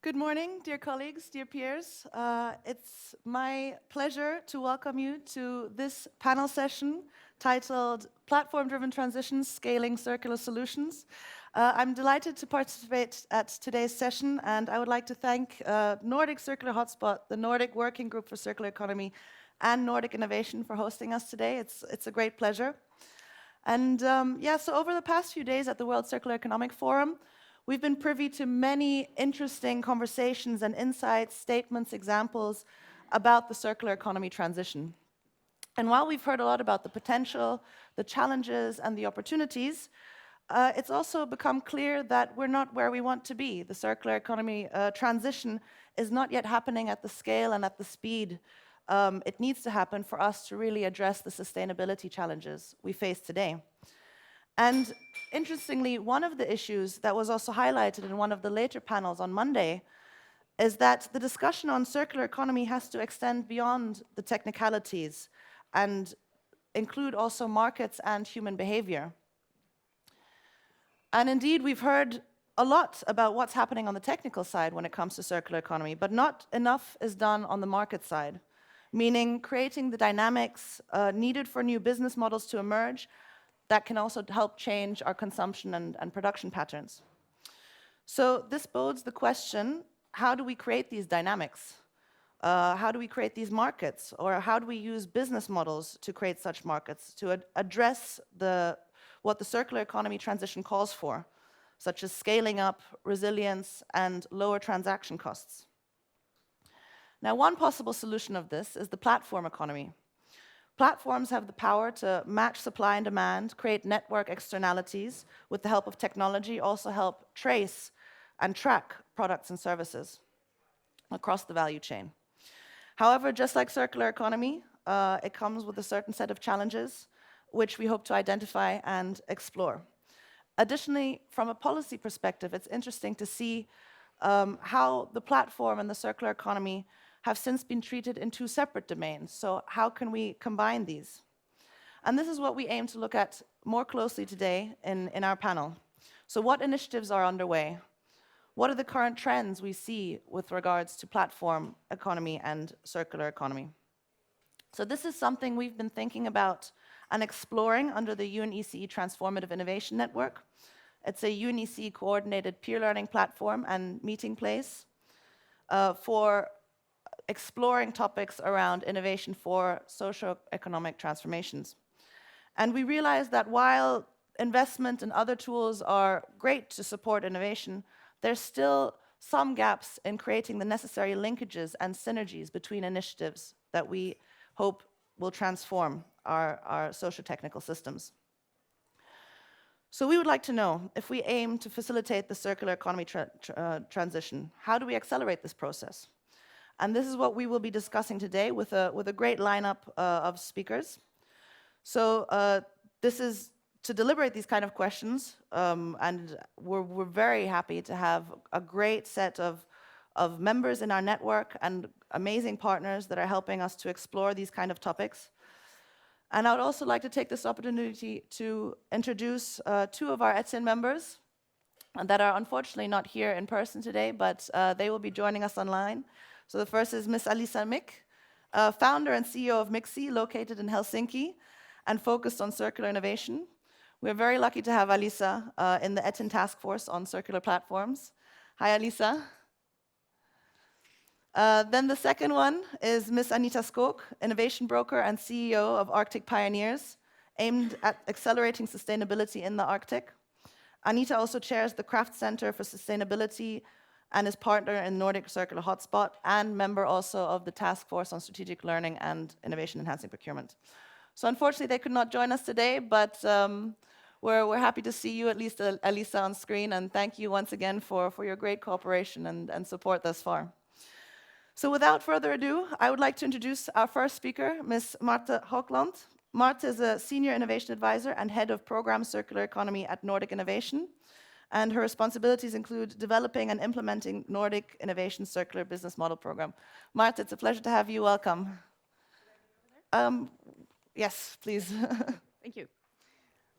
Good morning, dear colleagues, dear peers. It's my pleasure to welcome you to this panel session titled Platform-Driven Transitions, Scaling Circular Solutions. I'm delighted to participate at today's session, and I would like to thank Nordic Circular Hotspot, the Nordic Working Group for Circular Economy, and Nordic Innovation for hosting us today. It's a great pleasure. And so over the past few days at the World Circular Economic Forum, we've been privy to many interesting conversations and insights, statements, examples about the circular economy transition. And while we've heard a lot about the potential, the challenges, and the opportunities, it's also become clear that we're not where we want to be. The circular economy transition is not yet happening at the scale and at the speed it needs to happen for us to really address the sustainability challenges we face today. And interestingly, one of the issues that was also highlighted in one of the later panels on Monday is that the discussion on circular economy has to extend beyond the technicalities and include also markets and human behavior. And indeed, we've heard a lot about what's happening on the technical side when it comes to circular economy, but not enough is done on the market side, meaning creating the dynamics needed for new business models to emerge that can also help change our consumption and production patterns. So this bodes the question, how do we create these dynamics? How do we create these markets? Or how do we use business models to create such markets to address what the circular economy transition calls for, such as scaling up, resilience, and lower transaction costs? Now, one possible solution of this is the platform economy. Platforms have the power to match supply and demand, create network externalities with the help of technology, also help trace and track products and services across the value chain. However, just like circular economy, it comes with a certain set of challenges, which we hope to identify and explore. Additionally, from a policy perspective, it's interesting to see how the platform and the circular economy have since been treated in two separate domains. So how can we combine these? And this is what we aim to look at more closely today in our panel. So what initiatives are underway? What are the current trends we see with regards to platform economy and circular economy? So this is something we've been thinking about and exploring under the UN-ECE Transformative Innovation Network. It's a UNECE coordinated peer learning platform and meeting place for exploring topics around innovation for socio-economic transformations. And we realize that while investment and other tools are great to support innovation, there's still some gaps in creating the necessary linkages and synergies between initiatives that we hope will transform our socio-technical systems. So we would like to know, if we aim to facilitate the circular economy transition, how do we accelerate this process? And this is what we will be discussing today with a great lineup of speakers. So this is to deliberate these kind of questions, and we're very happy to have a great set of members in our network and amazing partners that are helping us to explore these kind of topics. And I would also like to take this opportunity to introduce two of our ETSIN members that are unfortunately not here in person today, but they will be joining us online. So the first is Ms. Alisa Mick, founder and CEO of MIXI, located in Helsinki and focused on circular innovation. We're very lucky to have Alisa in the ETIN task force on circular platforms. Hi, Alisa. Then the second one is Ms. Anita Skog, innovation broker and CEO of Arctic Pioneers, aimed at accelerating sustainability in the Arctic. Anita also chairs the Craft Center for Sustainability and is partner in Nordic Circular Hotspot and member also of the Task Force on Strategic Learning and Innovation Enhancing Procurement. So unfortunately, they could not join us today, but we're happy to see you, at least Alisa, on screen, and thank you once again for your great cooperation and support thus far. So without further ado, I would like to introduce our first speaker, Ms. Marte Hoogland. Marte is a Senior Innovation Advisor and Head of Program Circular Economy at Nordic Innovation. And her responsibilities include developing and implementing Nordic Innovation Circular Business Model Program. Marte, it's a pleasure to have you. Welcome. Yes, please. Thank you.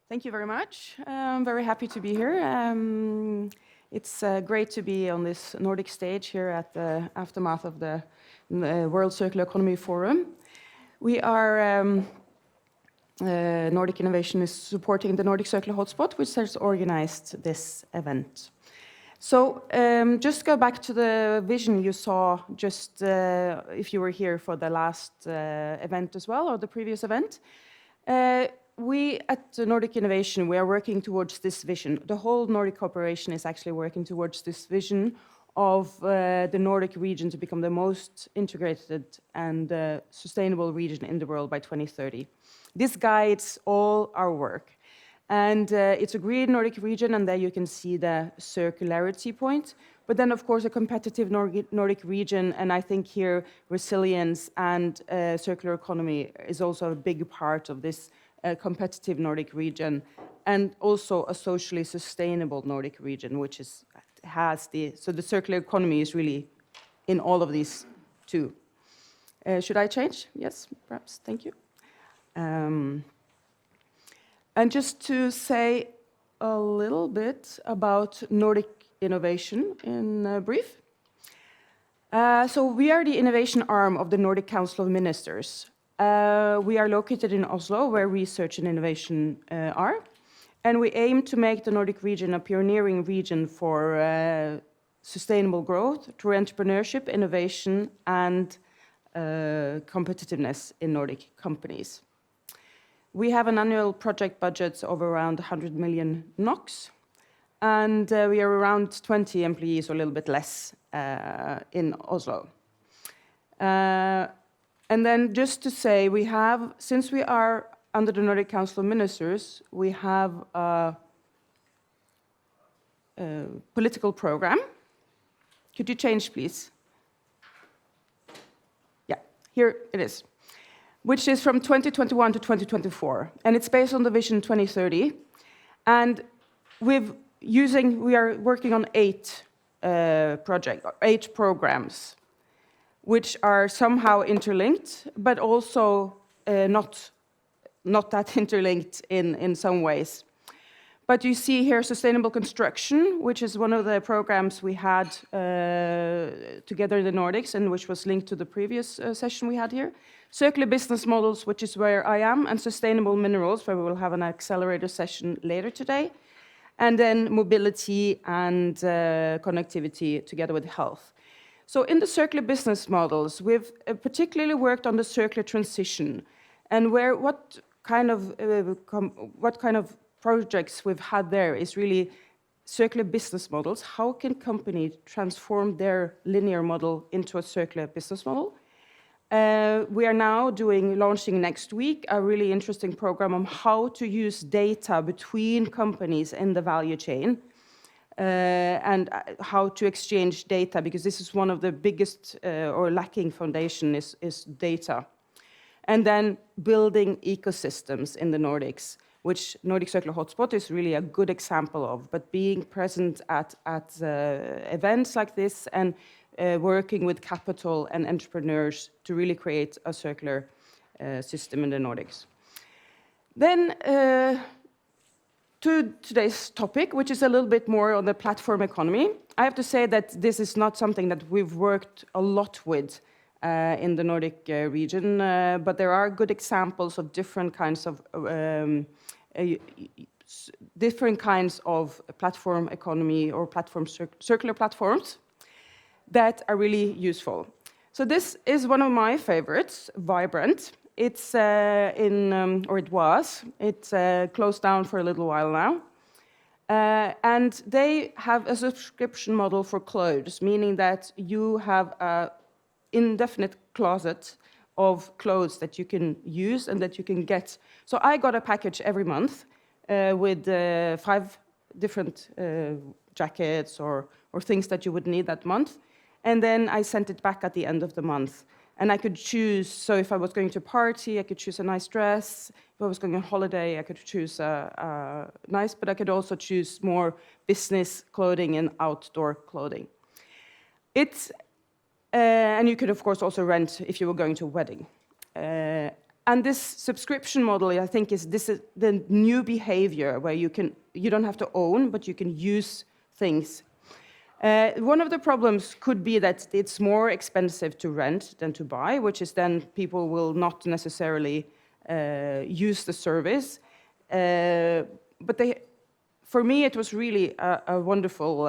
Thank you very much. I'm very happy to be here. It's great to be on this Nordic stage here at the aftermath of the World Circular Economy Forum. We are, Nordic Innovation is supporting the Nordic Circular Hotspot, which has organized this event. So just go back to the vision you saw just if you were here for the last event as well, or the previous event. We at Nordic Innovation, we are working towards this vision. The whole Nordic cooperation is actually working towards this vision of the Nordic region to become the most integrated and sustainable region in the world by 2030. This guides all our work. And it's a green Nordic region, and there you can see the circularity point. But then, of course, a competitive Nordic region, and I think here resilience and circular economy is also a big part of this competitive Nordic region, and also a socially sustainable Nordic region, which so the circular economy is really in all of these too. Should I change? Yes, perhaps. Thank you. And just to say a little bit about Nordic innovation in brief. So we are the innovation arm of the Nordic Council of Ministers. We are located in Oslo, where research and innovation are. And we aim to make the Nordic region a pioneering region for sustainable growth through entrepreneurship, innovation, and competitiveness in Nordic companies. We have an annual project budget of around 100 million NOK, and we are around 20 employees, or a little bit less, in Oslo. And then just to say, we have, since we are under the Nordic Council of Ministers, we have a political program. Could you change, please? Yeah, here it is, which is from 2021 to 2024, and it's based on the Vision 2030. And we are working on 8 programs, which are somehow interlinked, but also not that interlinked in some ways. But you see here sustainable construction, which is one of the programs we had together in the Nordics, and which was linked to the previous session we had here. Circular business models, which is where I am, and sustainable minerals, where we will have an accelerator session later today. And then mobility and connectivity together with health. So in the circular business models, we've particularly worked on the circular transition, and what kind of projects we've had there is really circular business models. How can companies transform their linear model into a circular business model? We are now launching next week a really interesting program on how to use data between companies in the value chain. And how to exchange data, because this is one of the biggest or lacking foundation is data. And then building ecosystems in the Nordics, which Nordic Circular Hotspot is really a good example of, but being present at events like this and working with capital and entrepreneurs to really create a circular system in the Nordics. Then to today's topic, which is a little bit more on the platform economy. I have to say that this is not something that we've worked a lot with in the Nordic region, but there are good examples of different kinds of platform economy or circular platforms that are really useful. So this is one of my favorites, Vibrant. It's it closed down for a little while now. And they have a subscription model for clothes, meaning that you have an indefinite closet of clothes that you can use and that you can get. So I got a package every month with 5 different jackets or things that you would need that month. And then I sent it back at the end of the month. And I could choose, so if I was going to a party, I could choose a nice dress. If I was going on holiday, I could choose nice, but I could also choose more business clothing and outdoor clothing. And you could, of course, also rent if you were going to a wedding. And this subscription model, I think, is the new behavior where you don't have to own, but you can use things. One of the problems could be that it's more expensive to rent than to buy, which is then people will not necessarily use the service. But for me, it was really a wonderful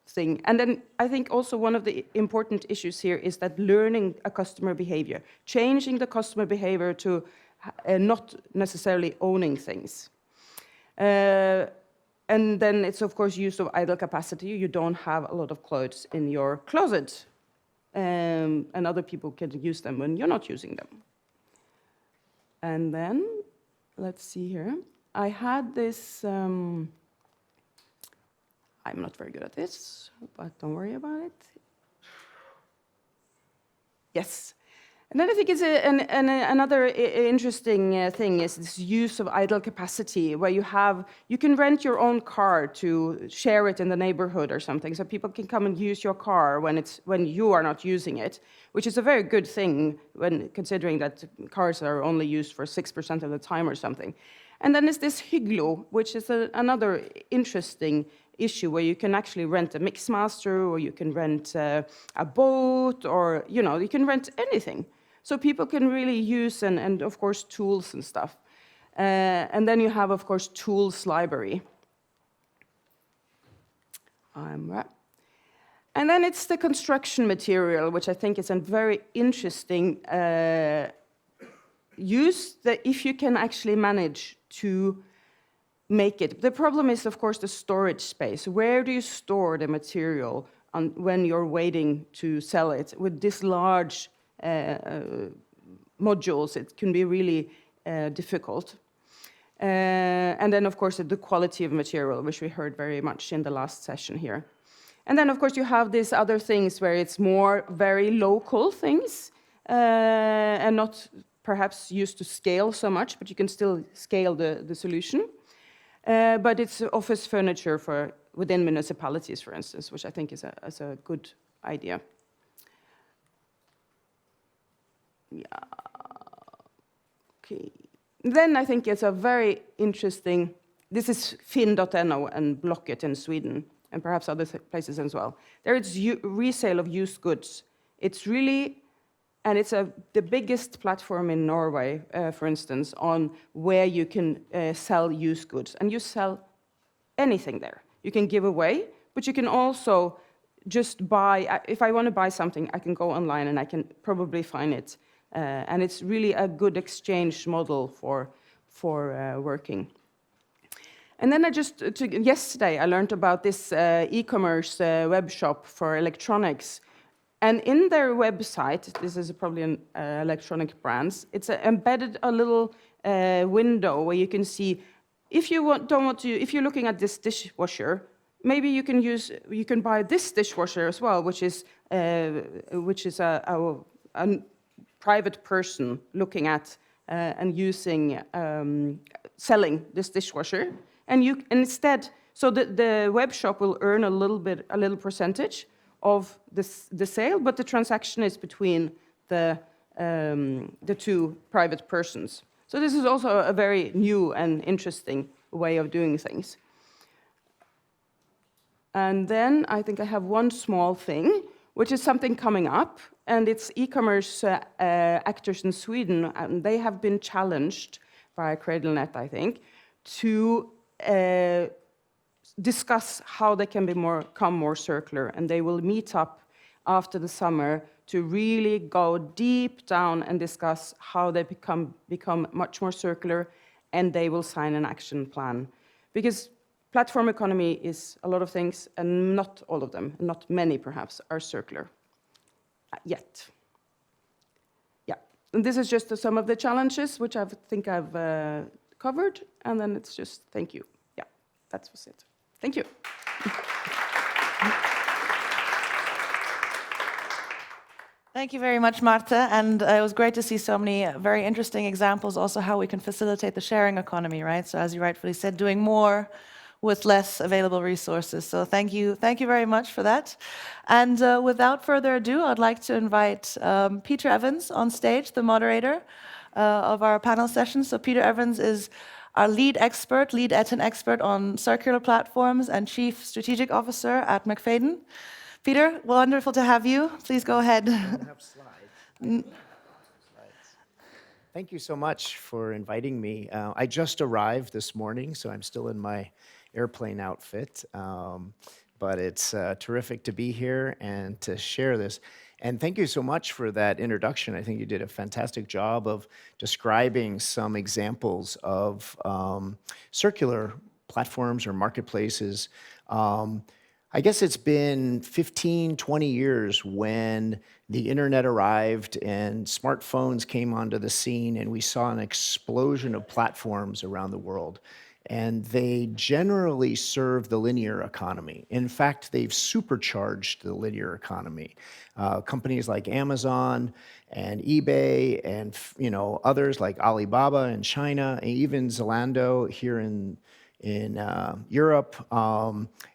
thing. And then I think also one of the important issues here is that learning a customer behavior, changing the customer behavior to not necessarily owning things. And then it's, of course, use of idle capacity. You don't have a lot of clothes in your closet, and other people can use them when you're not using them. And then, let's see here. I had this, I'm not very good at this, but don't worry about it. Yes. And then I think it's another interesting thing is this use of idle capacity, where you can rent your own car to share it in the neighborhood or something, so people can come and use your car when you are not using it, which is a very good thing when considering that cars are only used for 6% of the time or something. And then there's this Hyglo, which is another interesting issue where you can actually rent a mixmaster, or you can rent a boat, or you can rent anything. So people can really use, and of course, tools and stuff. And then you have, of course, tools library. And then it's the construction material, which I think is a very interesting use, that if you can actually manage to make it. The problem is, of course, the storage space. Where do you store the material when you're waiting to sell it? With this large modules, it can be really difficult. And then, of course, the quality of material, which we heard very much in the last session here. And then, of course, you have these other things where it's more very local things and not perhaps used to scale so much, but you can still scale the solution. But it's office furniture within municipalities, for instance, which I think is a good idea. Yeah. Okay. Then I think it's a very interesting, this is Finn.no and Blocket in Sweden, and perhaps other places as well. There it's resale of used goods. It's really, and it's the biggest platform in Norway, for instance, on where you can sell used goods. And you sell anything there. You can give away, but you can also just buy. If I want to buy something, I can go online and I can probably find it. And it's really a good exchange model for working. And then yesterday I learned about this e-commerce web shop for electronics. And in their website, this is probably an electronic brands, it's embedded a little window where you can see, if you're looking at this dishwasher, maybe you can buy this dishwasher as well, which is a private person looking at and using, selling this dishwasher, and instead, so the web shop will earn a little percentage of the sale, but the transaction is between the two private persons. So this is also a very new and interesting way of doing things. And then I think I have one small thing, which is something coming up, and it's e-commerce actors in Sweden, and they have been challenged by CradleNet, I think, to discuss how they can become more circular, and they will meet up after the summer to really go deep down and discuss how they become much more circular, and they will sign an action plan. Because platform economy is a lot of things, and not all of them, not many perhaps, are circular yet. Yeah, and this is just some of the challenges which I think I've covered, and then it's just thank you. Yeah, that was it. Thank you. Thank you very much, Marta, and it was great to see so many very interesting examples, also how we can facilitate the sharing economy, right? So as you rightfully said, doing more with less available resources. So thank you very much for that. And without further ado, I'd like to invite Peter Evans on stage, the moderator of our panel session. So Peter Evans is our lead ETN expert on circular platforms and Chief Strategic Officer at McFadden. Peter, wonderful to have you. Please go ahead. I don't have slides. Thank you so much for inviting me. I just arrived this morning, so I'm still in my airplane outfit. But it's terrific to be here and to share this. And thank you so much for that introduction. I think you did a fantastic job of describing some examples of circular platforms or marketplaces. I guess it's been 15, 20 years when the internet arrived and smartphones came onto the scene, and we saw an explosion of platforms around the world. And they generally serve the linear economy. In fact, they've supercharged the linear economy. Companies like Amazon and eBay and others like Alibaba in China, and even Zalando here in Europe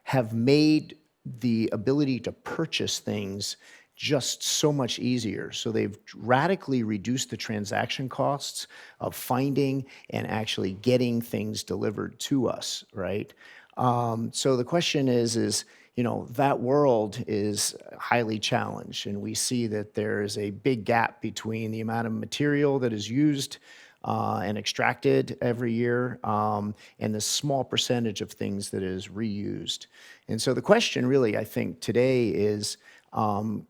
have made the ability to purchase things just so much easier. So they've radically reduced the transaction costs of finding and actually getting things delivered to us, right? So the question is, that world is highly challenged, and we see that there is a big gap between the amount of material that is used and extracted every year, and the small percentage of things that is reused. And so the question really, I think, today is,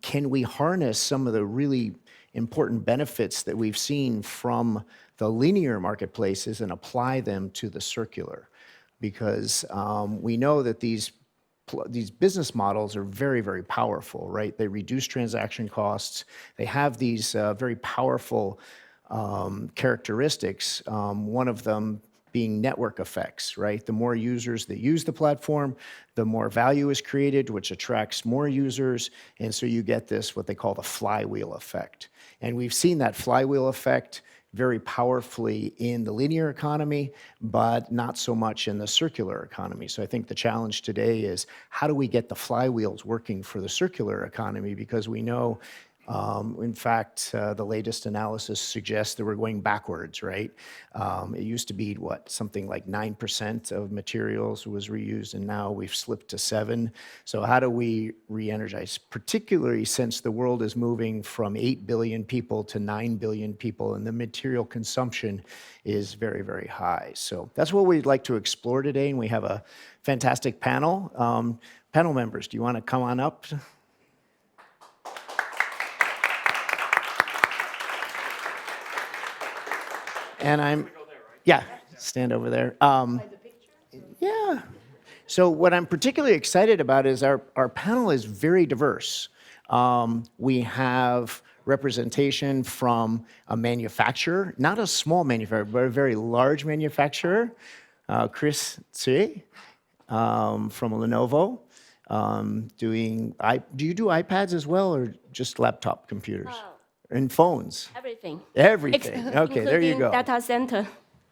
can we harness some of the really important benefits that we've seen from the linear marketplaces and apply them to the circular? Because we know that these business models are very, very powerful, right? They reduce transaction costs. They have these very powerful characteristics, one of them being network effects, right? The more users that use the platform, the more value is created, which attracts more users, and so you get this, what they call the flywheel effect. And we've seen that flywheel effect very powerfully in the linear economy, but not so much in the circular economy. So I think the challenge today is, how do we get the flywheels working for the circular economy? Because we know, in fact, the latest analysis suggests that we're going backwards, right? It used to be, something like 9% of materials was reused, and now we've slipped to 7%. So how do we re-energize, particularly since the world is moving from 8 billion people to 9 billion people, and the material consumption is very, very high. So that's what we'd like to explore today, and we have a fantastic panel. Panel members, do you want to come on up? And yeah, stand over there. Yeah. So what I'm particularly excited about is our panel is very diverse. We have representation from a manufacturer, not a small manufacturer, but a very large manufacturer, Chris Tse, from Lenovo. Do you do iPads as well, or just laptop computers? And phones? Everything. Everything. Okay, there you go. Data center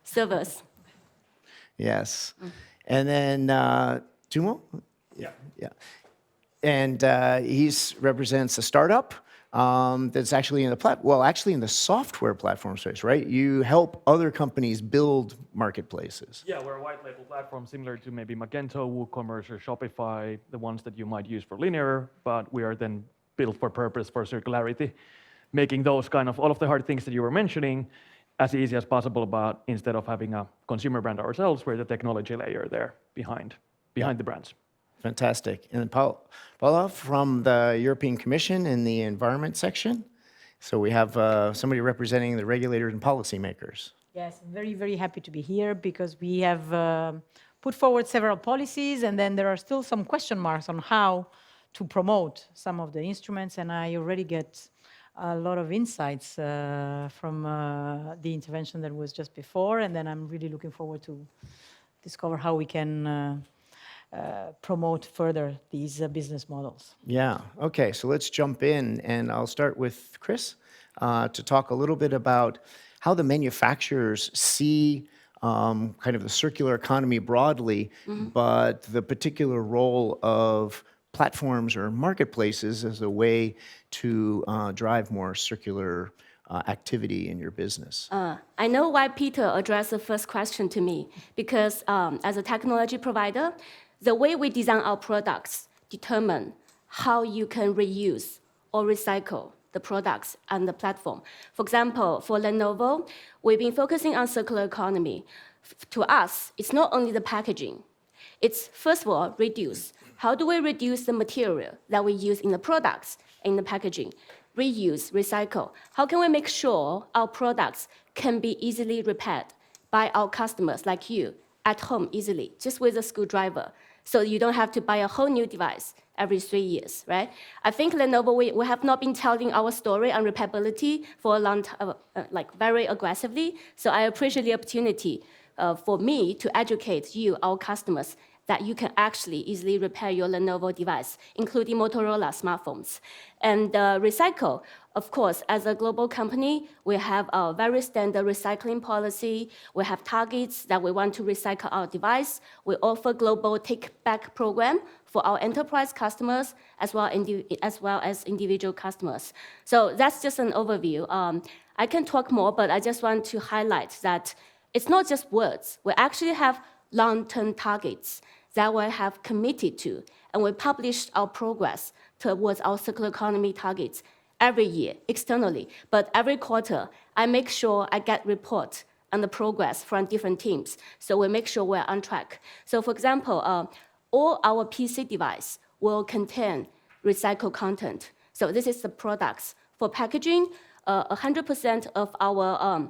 servers. Yes. And then Tumo? Yeah. Yeah. And he represents a startup that's actually in the software platform space, right? You help other companies build marketplaces. Yeah, we're a white label platform similar to maybe Magento, WooCommerce, or Shopify, the ones that you might use for linear, but we are then built for purpose for circularity, making those kind of all of the hard things that you were mentioning as easy as possible, but instead of having a consumer brand ourselves, we're the technology layer there behind the brands. Fantastic. And Paula from the European Commission in the environment section. So we have somebody representing the regulators and policymakers. Yes, I'm very, very happy to be here because we have put forward several policies, and then there are still some question marks on how to promote some of the instruments, and I already get a lot of insights from the intervention that was just before, and then I'm really looking forward to discover how we can promote further these business models. Yeah, okay, so let's jump in, and I'll start with Chris to talk a little bit about how the manufacturers see kind of the circular economy broadly, but the particular role of platforms or marketplaces as a way to drive more circular activity in your business? I know why Peter addressed the first question to me, because as a technology provider, the way we design our products determine how you can reuse or recycle the products and the platform. For example, for Lenovo, we've been focusing on circular economy. To us, it's not only the packaging. It's, first of all, reduce. How do we reduce the material that we use in the products, in the packaging? Reuse, recycle. How can we make sure our products can be easily repaired by our customers like you at home easily, just with a screwdriver, so you don't have to buy a whole new device every 3 years, right? I think Lenovo, we have not been telling our story on repairability for a long time, like very aggressively. So I appreciate the opportunity for me to educate you, our customers, that you can actually easily repair your Lenovo device, including Motorola smartphones. And recycle, of course, as a global company, we have a very standard recycling policy. We have targets that we want to recycle our device. We offer global take-back program for our enterprise customers as well as individual customers. So that's just an overview. I can talk more, but I just want to highlight that it's not just words. We actually have long-term targets that we have committed to, and we published our progress towards our circular economy targets every year externally. But every quarter, I make sure I get report on the progress from different teams, so we make sure we're on track. So for example, all our PC device will contain recycled content. So this is the products. For packaging, 100% of our,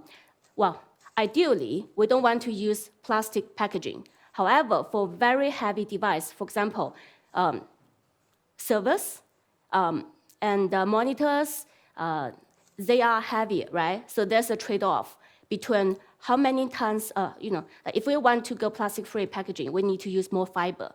ideally, we don't want to use plastic packaging. However, for very heavy device, for example, servers and monitors, they are heavy, right? So there's a trade-off between how many tons, if we want to go plastic-free packaging, we need to use more fiber.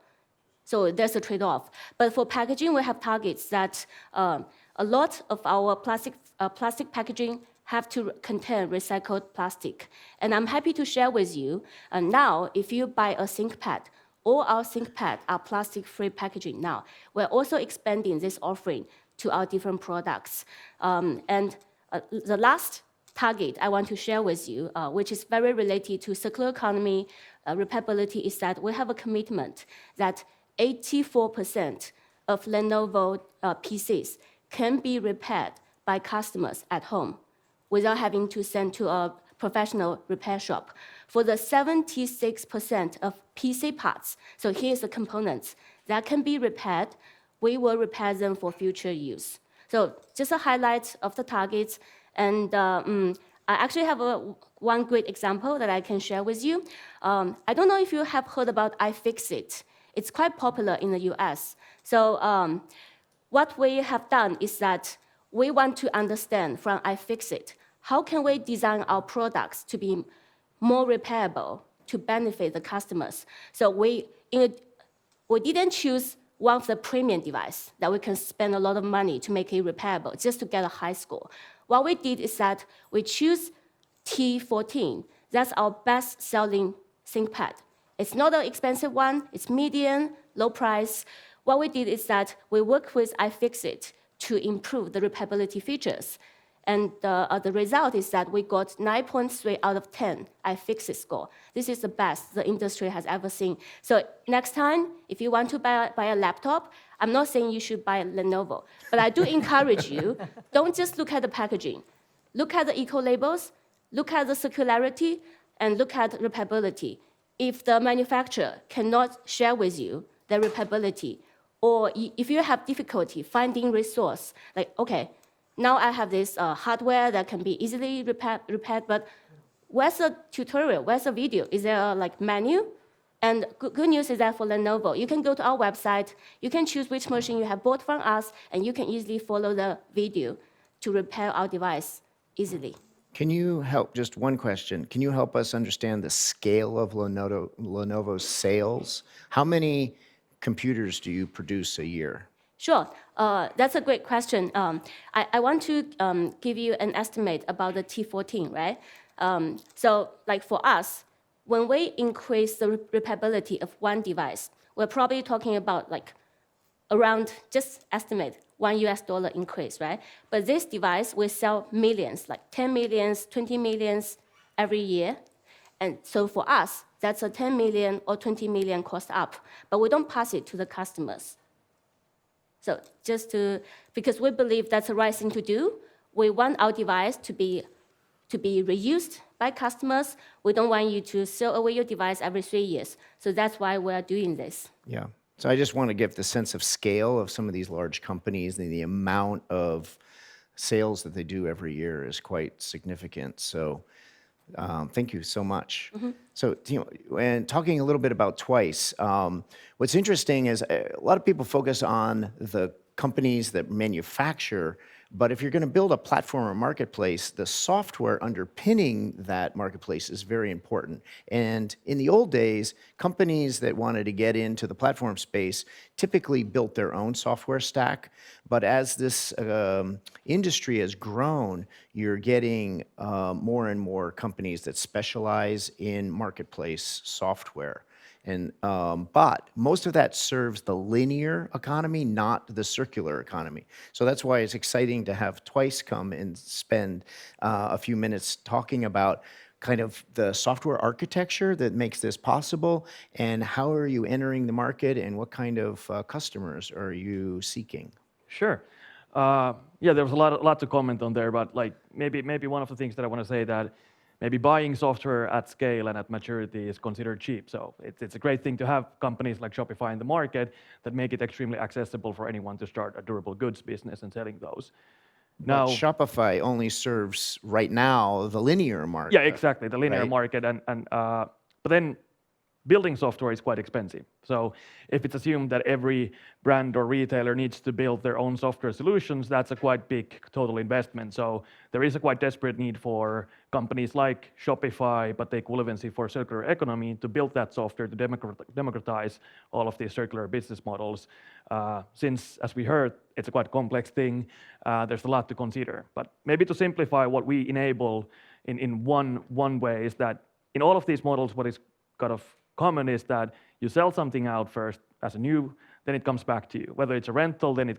So there's a trade-off. But for packaging, we have targets that a lot of our plastic packaging have to contain recycled plastic. And I'm happy to share with you, now, if you buy a ThinkPad, all our ThinkPad are plastic-free packaging now. We're also expanding this offering to our different products. The last target I want to share with you, which is very related to circular economy, repairability, is that we have a commitment that 84% of Lenovo PCs can be repaired by customers at home without having to send to a professional repair shop. For the 76% of PC parts, so here's the components, that can be repaired, we will repair them for future use. So just a highlight of the targets. And I actually have one great example that I can share with you. I don't know if you have heard about iFixit. It's quite popular in the US. So what we have done is that we want to understand from iFixit, how can we design our products to be more repairable to benefit the customers? So we didn't choose one of the premium device that we can spend a lot of money to make it repairable just to get a high score. What we did is that we choose T14. That's our best-selling ThinkPad. It's not an expensive one. It's medium, low price. What we did is that we worked with iFixit to improve the repairability features. And the result is that we got 9.3 out of 10 iFixit score. This is the best the industry has ever seen. So next time, if you want to buy a laptop, I'm not saying you should buy Lenovo, but I do encourage you, don't just look at the packaging. Look at the eco-labels, look at the circularity, and look at repairability. If the manufacturer cannot share with you the repairability, or if you have difficulty finding resource, like, okay, now I have this hardware that can be easily repaired, but where's the tutorial? Where's the video? Is there a menu? And good news is that for Lenovo, you can go to our website, you can choose which machine you have bought from us, and you can easily follow the video to repair our device easily. Can you help, just one question, can you help us understand the scale of Lenovo's sales? How many computers do you produce a year? Sure, that's a great question. I want to give you an estimate about the T14, right? So like for us, when we increase the repairability of one device, we're probably talking about like around, just estimate, $1 increase, right? But this device will sell millions, like 10 millions, 20 millions every year. And so for us, that's a 10 million or 20 million cost up, but we don't pass it to the customers. So because we believe that's the right thing to do, we want our device to be reused by customers. We don't want you to throw away your device every 3 years. So that's why we're doing this. Yeah. So I just want to give the sense of scale of some of these large companies, and the amount of sales that they do every year is quite significant. So thank you so much. So, and talking a little bit about Twice, what's interesting is a lot of people focus on the companies that manufacture, but if you're going to build a platform or marketplace, the software underpinning that marketplace is very important. And in the old days, companies that wanted to get into the platform space typically built their own software stack. But as this industry has grown, you're getting more and more companies that specialize in marketplace software. And but most of that serves the linear economy, not the circular economy. So that's why it's exciting to have Twice come and spend a few minutes talking about kind of the software architecture that makes this possible, and how are you entering the market, and what kind of customers are you seeking? Sure. Yeah, there was a lot to comment on there, but like maybe one of the things that I want to say that maybe buying software at scale and at maturity is considered cheap. So it's a great thing to have companies like Shopify in the market that make it extremely accessible for anyone to start a durable goods business and selling those. Now, but Shopify only serves right now the linear market. Yeah, exactly, the linear right? market, but then building software is quite expensive. So if it's assumed that every brand or retailer needs to build their own software solutions, that's a quite big total investment. So there is a quite desperate need for companies like Shopify, but the equivalency for circular economy, to build that software to democratize all of these circular business models. Since, as we heard, it's a quite complex thing, there's a lot to consider. But maybe to simplify, what we enable in one way is that in all of these models, what is kind of common is that you sell something out first as a new, then it comes back to you. Whether it's a rental, then it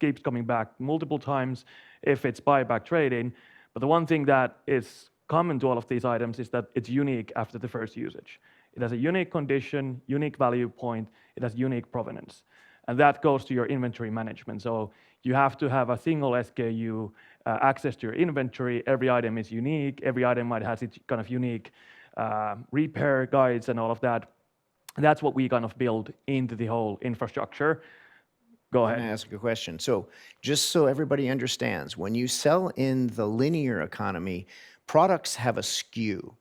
keeps coming back multiple times, if it's buyback trading. But the one thing that is common to all of these items is that it's unique after the first usage. It has a unique condition, unique value point, it has unique provenance. And that goes to your inventory management. So you have to have a single SKU access to your inventory. Every item is unique. Every item might have its kind of unique repair guides and all of that. That's what we kind of build into the whole infrastructure. Go ahead. I'm gonna ask you a question. So just so everybody understands, when you sell in the linear economy, products have a SKU,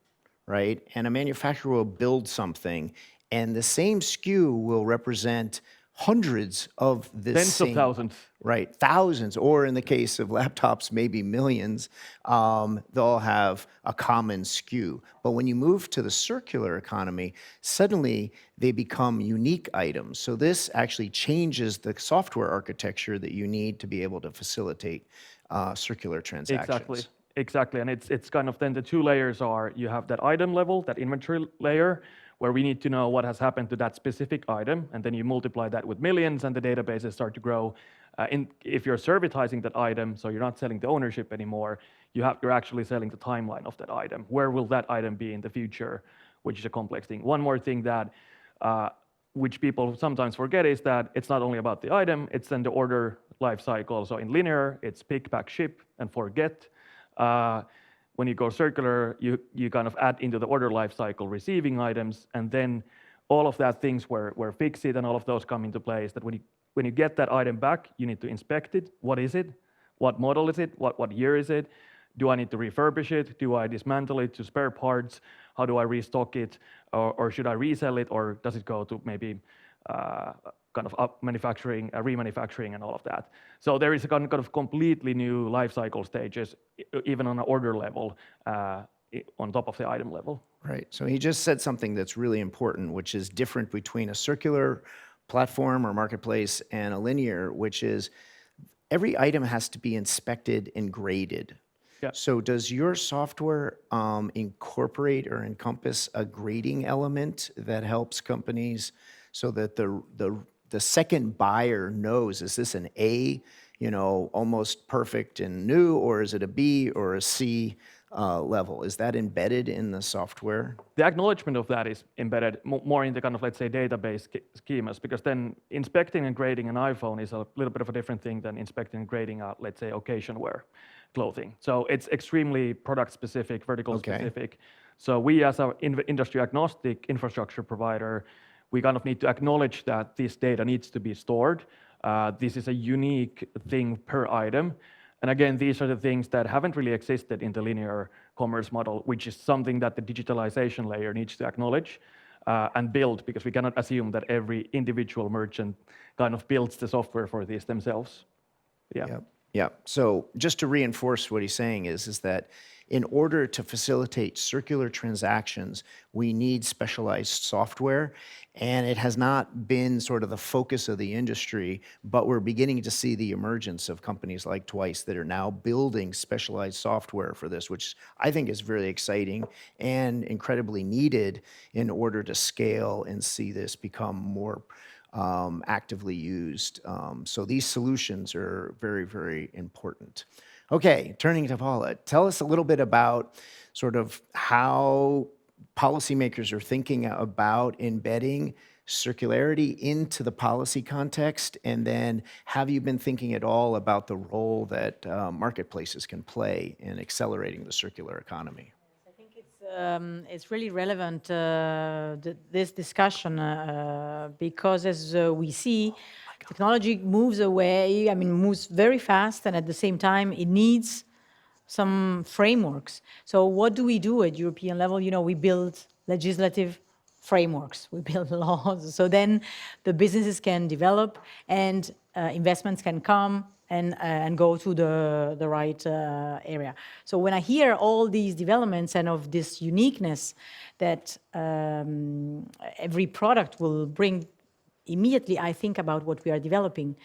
right? And a manufacturer will build something, and the same SKU will represent hundreds of the Tens same, of thousands. right? Thousands, or in the case of laptops, maybe millions. They'll have a common SKU. But when you move to the circular economy, suddenly they become unique items. So this actually changes the software architecture that you need to be able to facilitate circular transactions. Exactly. And it's kind of, then the two layers are, you have that item level, that inventory layer, where we need to know what has happened to that specific item, and then you multiply that with millions, and the databases start to grow. If you're servitizing that item, so you're not selling the ownership anymore, you're actually selling the timeline of that item. Where will that item be in the future, which is a complex thing. One more thing that which people sometimes forget is that it's not only about the item, it's then the order life cycle. So in linear, it's pick, pack, ship, and forget. When you go circular, you kind of add into the order life cycle receiving items, and then all of that things where fix it and all of those come into place. That when you get that item back, you need to inspect it. What is it? What model is it? What year is it? Do I need to refurbish it? Do I dismantle it to spare parts? How do I restock it? Or should I resell it? Or does it go to maybe kind of up manufacturing, remanufacturing, and all of that? So there is a kind of completely new life cycle stages, even on an order level, on top of the item level. Right. So he just said something that's really important, which is different between a circular platform or marketplace and a linear, which is every item has to be inspected and graded. Yeah. So does your software incorporate or encompass a grading element that helps companies so that the the second buyer knows, is this an A, almost perfect and new, or is it a B or a C level? Is that embedded in the software? The acknowledgement of that is embedded more in the kind of, let's say, database schemas, because then inspecting and grading an iPhone is a little bit of a different thing than inspecting and grading a, let's say, occasion wear clothing. So it's extremely product specific, vertical specific. So we, as an industry agnostic infrastructure provider, we kind of need to acknowledge that this data needs to be stored. This is a unique thing per item. And again, these are the things that haven't really existed in the linear commerce model, which is something that the digitalization layer needs to acknowledge and build, because we cannot assume that every individual merchant kind of builds the software for these themselves. Yeah. So just to reinforce what he's saying is that in order to facilitate circular transactions, we need specialized software, and it has not been sort of the focus of the industry, but we're beginning to see the emergence of companies like Twice that are now building specialized software for this, which I think is very exciting and incredibly needed in order to scale and see this become more actively used. So these solutions are very, very important. Okay, turning to Paula, tell us a little bit about sort of how policymakers are thinking about embedding circularity into the policy context, and then have you been thinking at all about the role that marketplaces can play in accelerating the circular economy? I think it's really relevant, this discussion, because as we see, technology moves away, moves very fast, and at the same time, it needs some frameworks. So what do we do at European level? We build legislative frameworks, we build laws, so then the businesses can develop and investments can come and go to the right area. So when I hear all these developments and of this uniqueness that every product will bring, immediately I think about what we are developing,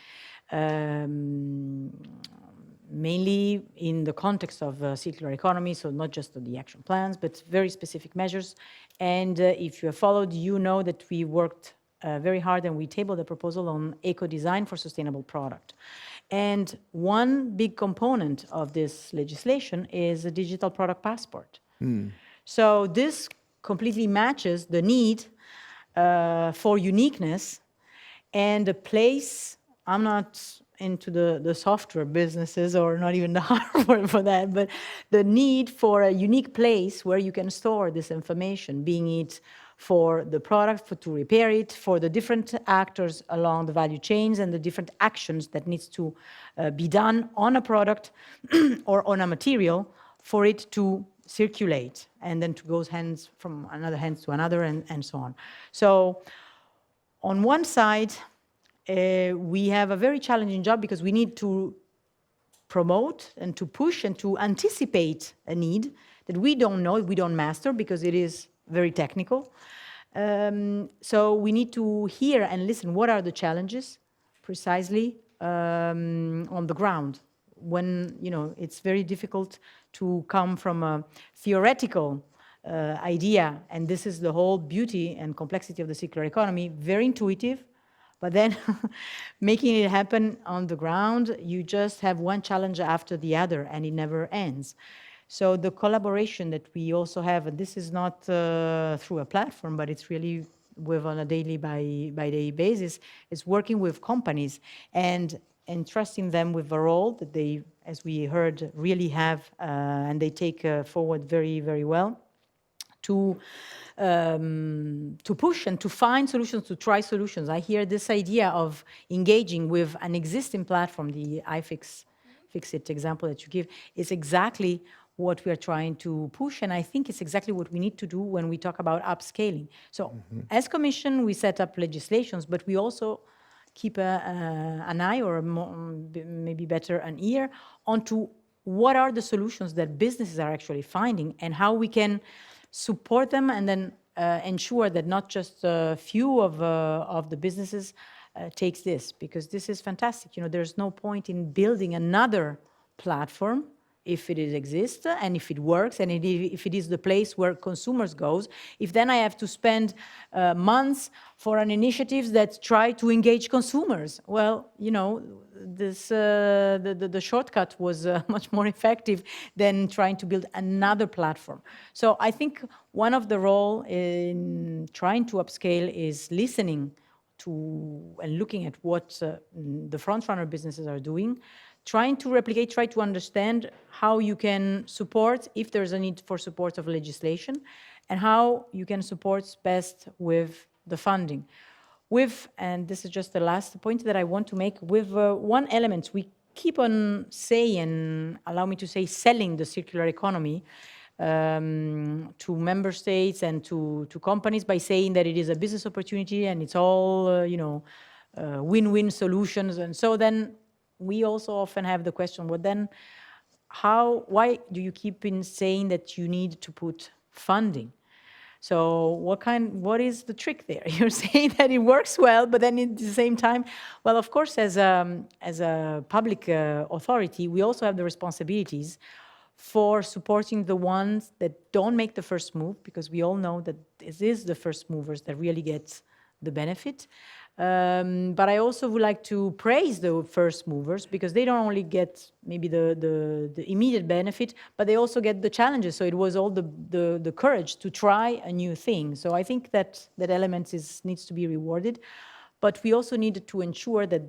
mainly in the context of circular economy, so not just the action plans, but very specific measures. And if you have followed, you know that we worked very hard and we tabled a proposal on eco-design for sustainable product. And one big component of this legislation is a digital product passport. So this completely matches the need for uniqueness and a place. I'm not into the software businesses or not even the hardware for that, but the need for a unique place where you can store this information, being it for the product, to repair it, for the different actors along the value chains and the different actions that needs to be done on a product or on a material for it to circulate and then to go hands from another hands to another and so on. So on one side, we have a very challenging job because we need to promote and to push and to anticipate a need that we don't know, we don't master because it is very technical. So we need to hear and listen what are the challenges precisely on the ground when, it's very difficult to come from a theoretical idea, and this is the whole beauty and complexity of the circular economy, very intuitive, but then making it happen on the ground, you just have one challenge after the other and it never ends. So the collaboration that we also have, and this is not through a platform, but it's really on a daily by day basis, is working with companies and entrusting them with a role that they, as we heard, really have, and they take forward very, very well, to push and to find solutions, to try solutions. I hear this idea of engaging with an existing platform, the iFixit example that you give, is exactly what we are trying to push, and I think it's exactly what we need to do when we talk about upscaling. So as Commission, we set up legislations, but we also keep an eye, or maybe better, an ear, onto what are the solutions that businesses are actually finding and how we can support them and then ensure that not just a few of the businesses takes this, because this is fantastic. There's no point in building another platform if it exists and if it works and if it is the place where consumers goes, if then I have to spend months for an initiative that try to engage consumers, well, you know, this the shortcut was much more effective than trying to build another platform. So I think one of the role in trying to upscale is listening to and looking at what the front-runner businesses are doing, trying to replicate, try to understand how you can support, if there's a need for support of legislation, and how you can support best with the funding. With, and this is just the last point that I want to make, with one element we keep on saying, allow me to say, selling the circular economy to member states and to companies by saying that it is a business opportunity and it's all, you know, win-win solutions. And so then we also often have the question, well then, why do you keep in saying that you need to put funding? So what is the trick there? You're saying that it works well, but then at the same time, well, of course, as a public authority, we also have the responsibilities for supporting the ones that don't make the first move, because we all know that it is the first movers that really get the benefit. But I also would like to praise the first movers, because they don't only get maybe the immediate benefit, but they also get the challenges. So it was all the courage to try a new thing. So I think that element needs to be rewarded. But we also need to ensure that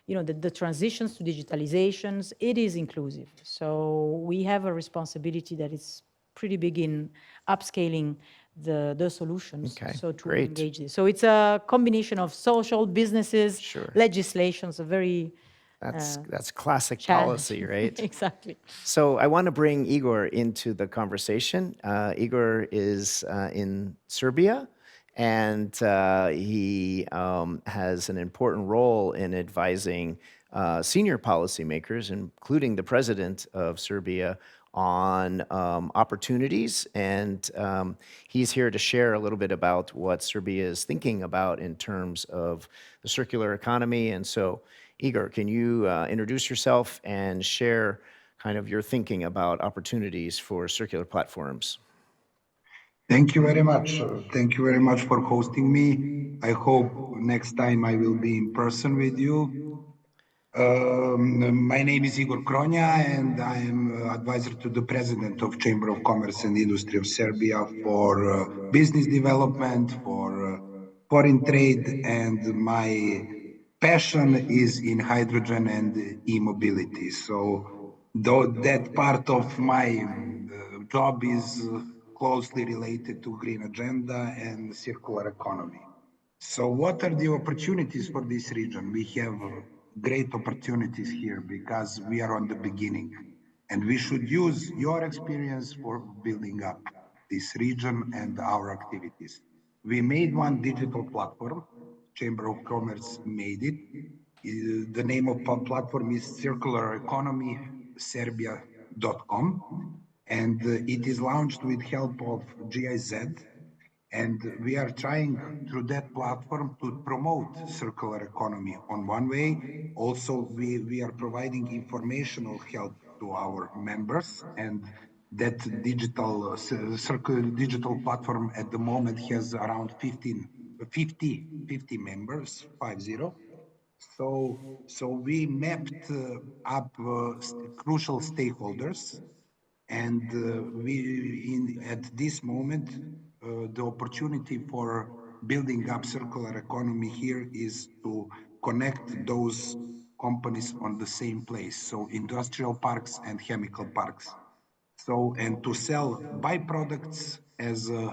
you know, that the transitions to digitalizations, it is inclusive. So we have a responsibility that is pretty big in upscaling the solutions. Okay, so to great. engage this. So it's a combination of social, businesses, Sure. legislations, a very That's classic challenge. policy, right? Exactly. So I want to bring Igor into the conversation. Igor is in Serbia, and he has an important role in advising senior policymakers, including the president of Serbia, on opportunities. And he's here to share a little bit about what Serbia is thinking about in terms of the circular economy. And so, Igor, can you introduce yourself and share kind of your thinking about opportunities for circular platforms? Thank you very much. Thank you very much for hosting me. I hope next time I will be in person with you. My name is Igor Kronja, and I am advisor to the president of Chamber of Commerce and Industry of Serbia for business development, for foreign trade, and my passion is in hydrogen and e-mobility. So that part of my job is closely related to green agenda and circular economy. So what are the opportunities for this region? We have great opportunities here because we are on the beginning, and we should use your experience for building up this region and our activities. We made one digital platform. Chamber of Commerce made it. The name of our platform is circulareconomyserbia.com, and it is launched with help of GIZ. And we are trying through that platform to promote circular economy on one way. Also, we are providing informational help to our members, and that digital platform at the moment has around 50 members, 50. So we mapped up crucial stakeholders, and at this moment, the opportunity for building up circular economy here is to connect those companies on the same place, so industrial parks and chemical parks. So, and to sell byproducts as a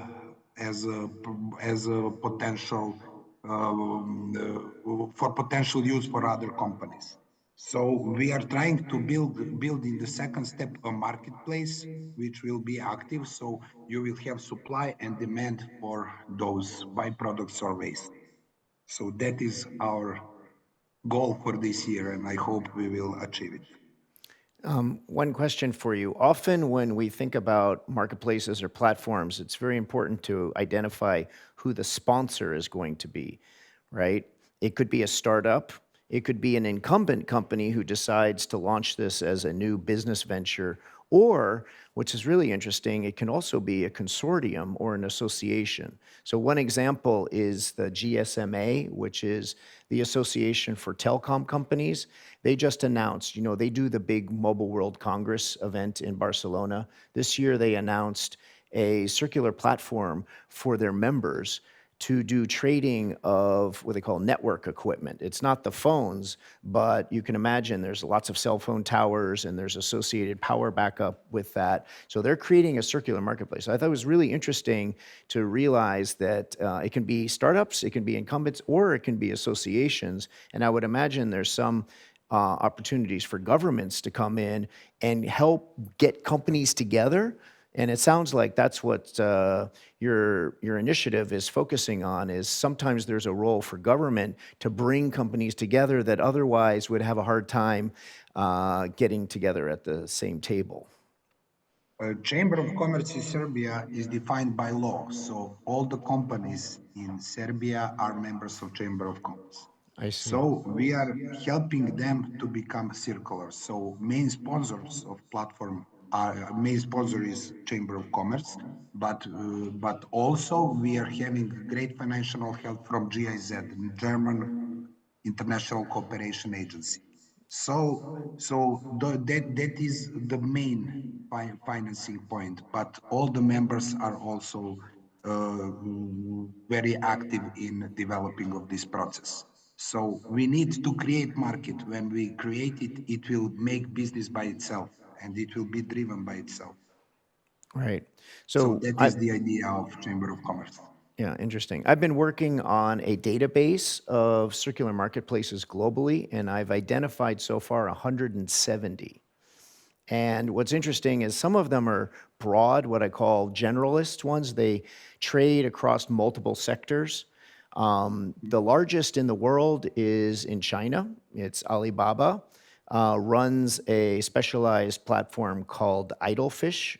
potential for potential use for other companies. So we are trying to build in the second step a marketplace which will be active. So you will have supply and demand for those byproducts or waste. So that is our goal for this year, and I hope we will achieve it. One question for you. Often when we think about marketplaces or platforms, it's very important to identify who the sponsor is going to be, right? It could be a startup, It could be an incumbent company who decides to launch this as a new business venture, or, which is really interesting, it can also be a consortium or an association. So one example is the GSMA, which is the Association for Telecom Companies. They just announced, they do the big Mobile World Congress event in Barcelona. This year they announced a circular platform for their members to do trading of what they call network equipment. It's not the phones, but you can imagine there's lots of cell phone towers and there's associated power backup with that. So they're creating a circular marketplace. I thought it was really interesting to realize that it can be startups, it can be incumbents, or it can be associations. And I would imagine there's some opportunities for governments to come in and help get companies together. And it sounds like that's what your initiative is focusing on, is sometimes there's a role for government to bring companies together that otherwise would have a hard time getting together at the same table. Chamber of Commerce in Serbia is defined by law, so all the companies in Serbia are members of Chamber of Commerce. I see. So we are helping them to become circular. So main sponsors of platform main sponsor is Chamber of Commerce, but also we are having great financial help from GIZ, German International Cooperation Agency. That is the main financing point, but all the members are also very active in developing of this process. So we need to create market. When we create it, it will make business by itself and it will be driven by itself. Right. So that is the idea of Chamber of Commerce. Yeah, interesting. I've been working on a database of circular marketplaces globally, and I've identified so far 170. And what's interesting is some of them are broad, what I call generalist ones. They trade across multiple sectors. The largest in the world is in China. It's Alibaba. Runs a specialized platform called Idlefish.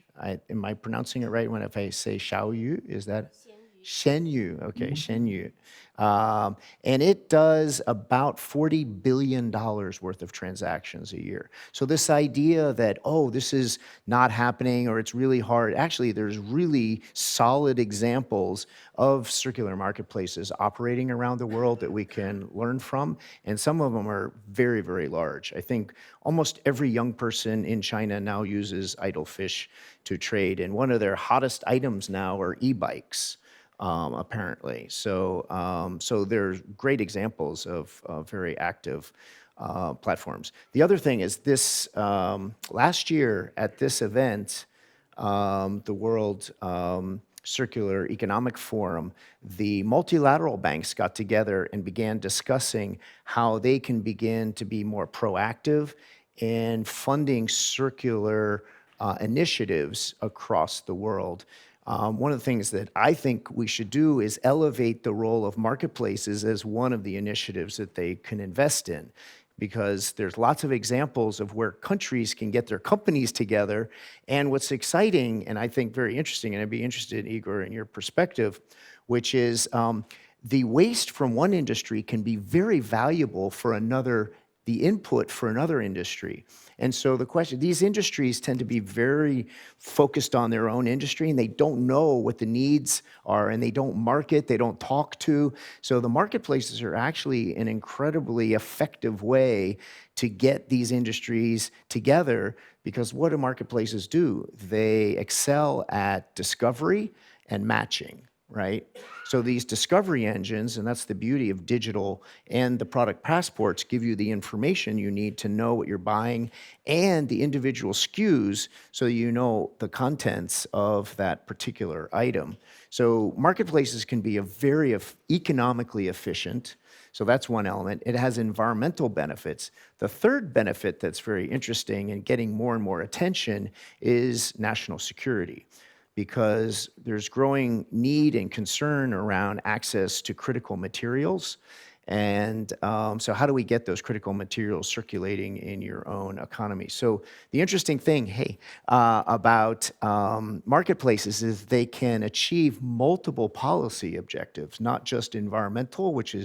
Am I pronouncing it right if I say Xiaoyu? Is that? Shenyu, okay, Shenyu. And it does about $40 billion worth of transactions a year. So this idea that, this is not happening or it's really hard, actually there's really solid examples of circular marketplaces operating around the world that we can learn from. And some of them are very, very large. I think almost every young person in China now uses Idlefish to trade. And one of their hottest items now are e-bikes. Apparently. So there's great examples of very active platforms. The other thing is this, last year at this event, the World Circular Economic Forum, the multilateral banks got together and began discussing how they can begin to be more proactive in funding circular initiatives across the world. One of the things that I think we should do is elevate the role of marketplaces as one of the initiatives that they can invest in, because there's lots of examples of where countries can get their companies together. And what's exciting, and I think very interesting, and I'd be interested, Igor, in your perspective, which is the waste from one industry can be very valuable for another, the input for another industry. And so the question, these industries tend to be very focused on their own industry, and they don't know what the needs are, and they don't market, they don't talk to. So the marketplaces are actually an incredibly effective way to get these industries together, because what do marketplaces do? They excel at discovery and matching, right? So these discovery engines, and that's the beauty of digital, and the product passports give you the information you need to know what you're buying and the individual SKUs so you know the contents of that particular item. So marketplaces can be a very economically efficient. So that's one element. It has environmental benefits. The third benefit that's very interesting and getting more and more attention is national security, because there's growing need and concern around access to critical materials. And so how do we get those critical materials circulating in your own economy? So the interesting thing, about marketplaces is they can achieve multiple policy objectives, not just environmental, which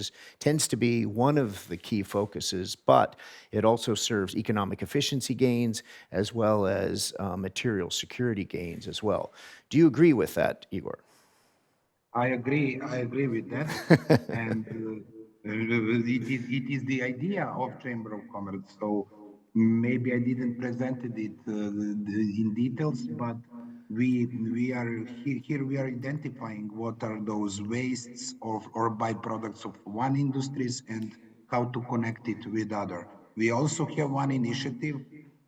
tends to be one of the key focuses, but it also serves economic efficiency gains as well as material security gains as well. Do you agree with that, Igor? I agree with that. And it is the idea of Chamber of Commerce. So maybe I didn't present it in details, but we are here we are identifying what are those wastes or byproducts of one industries and how to connect it with other. We also have one initiative.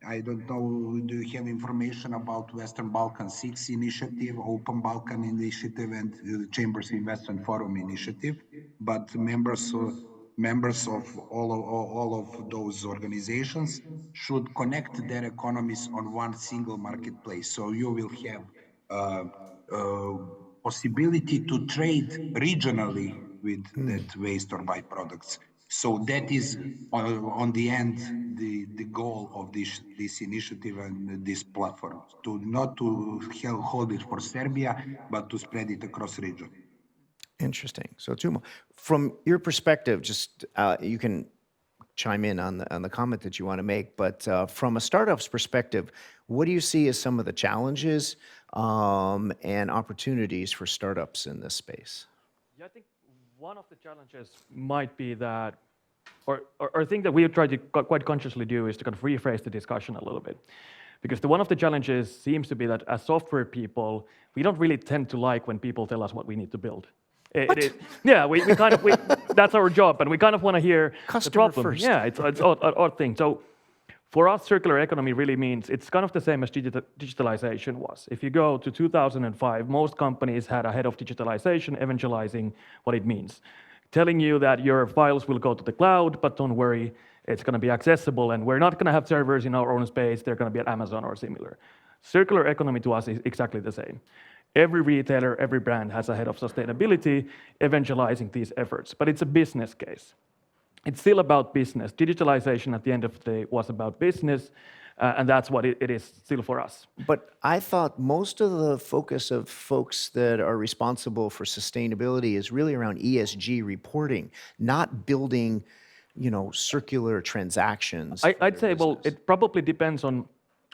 I don't know, do you have information about Western Balkan 6 initiative, Open Balkan initiative, and the Chambers Investment Forum initiative? But members of all of those organizations should connect their economies on one single marketplace. So you will have possibility to trade regionally with that waste or byproducts. So that is on the end the goal of this initiative and this platform, to not to hold it for Serbia, but to spread it across region. Interesting. So Tuma, from your perspective, just you can chime in on the comment that you want to make, but from a startup's perspective, what do you see as some of the challenges and opportunities for startups in this space? Yeah, I think one of the challenges might be that, or a thing that we try to quite consciously do is to kind of rephrase the discussion a little bit. Because one of the challenges seems to be that as software people, we don't really tend to like when people tell us what we need to build. Yeah, we kind of, that's our job, and we kind of want to hear Customer the problem. first. Yeah, it's an odd thing. So for us, circular economy really means it's kind of the same as digitalization was. If you go to 2005, most companies had a head of digitalization evangelizing what it means, telling you that your files will go to the cloud, but don't worry, it's going to be accessible, and we're not going to have servers in our own space, they're going to be at Amazon or similar. Circular economy to us is exactly the same. Every retailer, every brand has a head of sustainability evangelizing these efforts, but it's a business case. It's still about business. Digitalization at the end of the day was about business, and that's what it is still for us. But I thought most of the focus of folks that are responsible for sustainability is really around ESG reporting, not building, circular transactions. I'd say, well, it probably depends on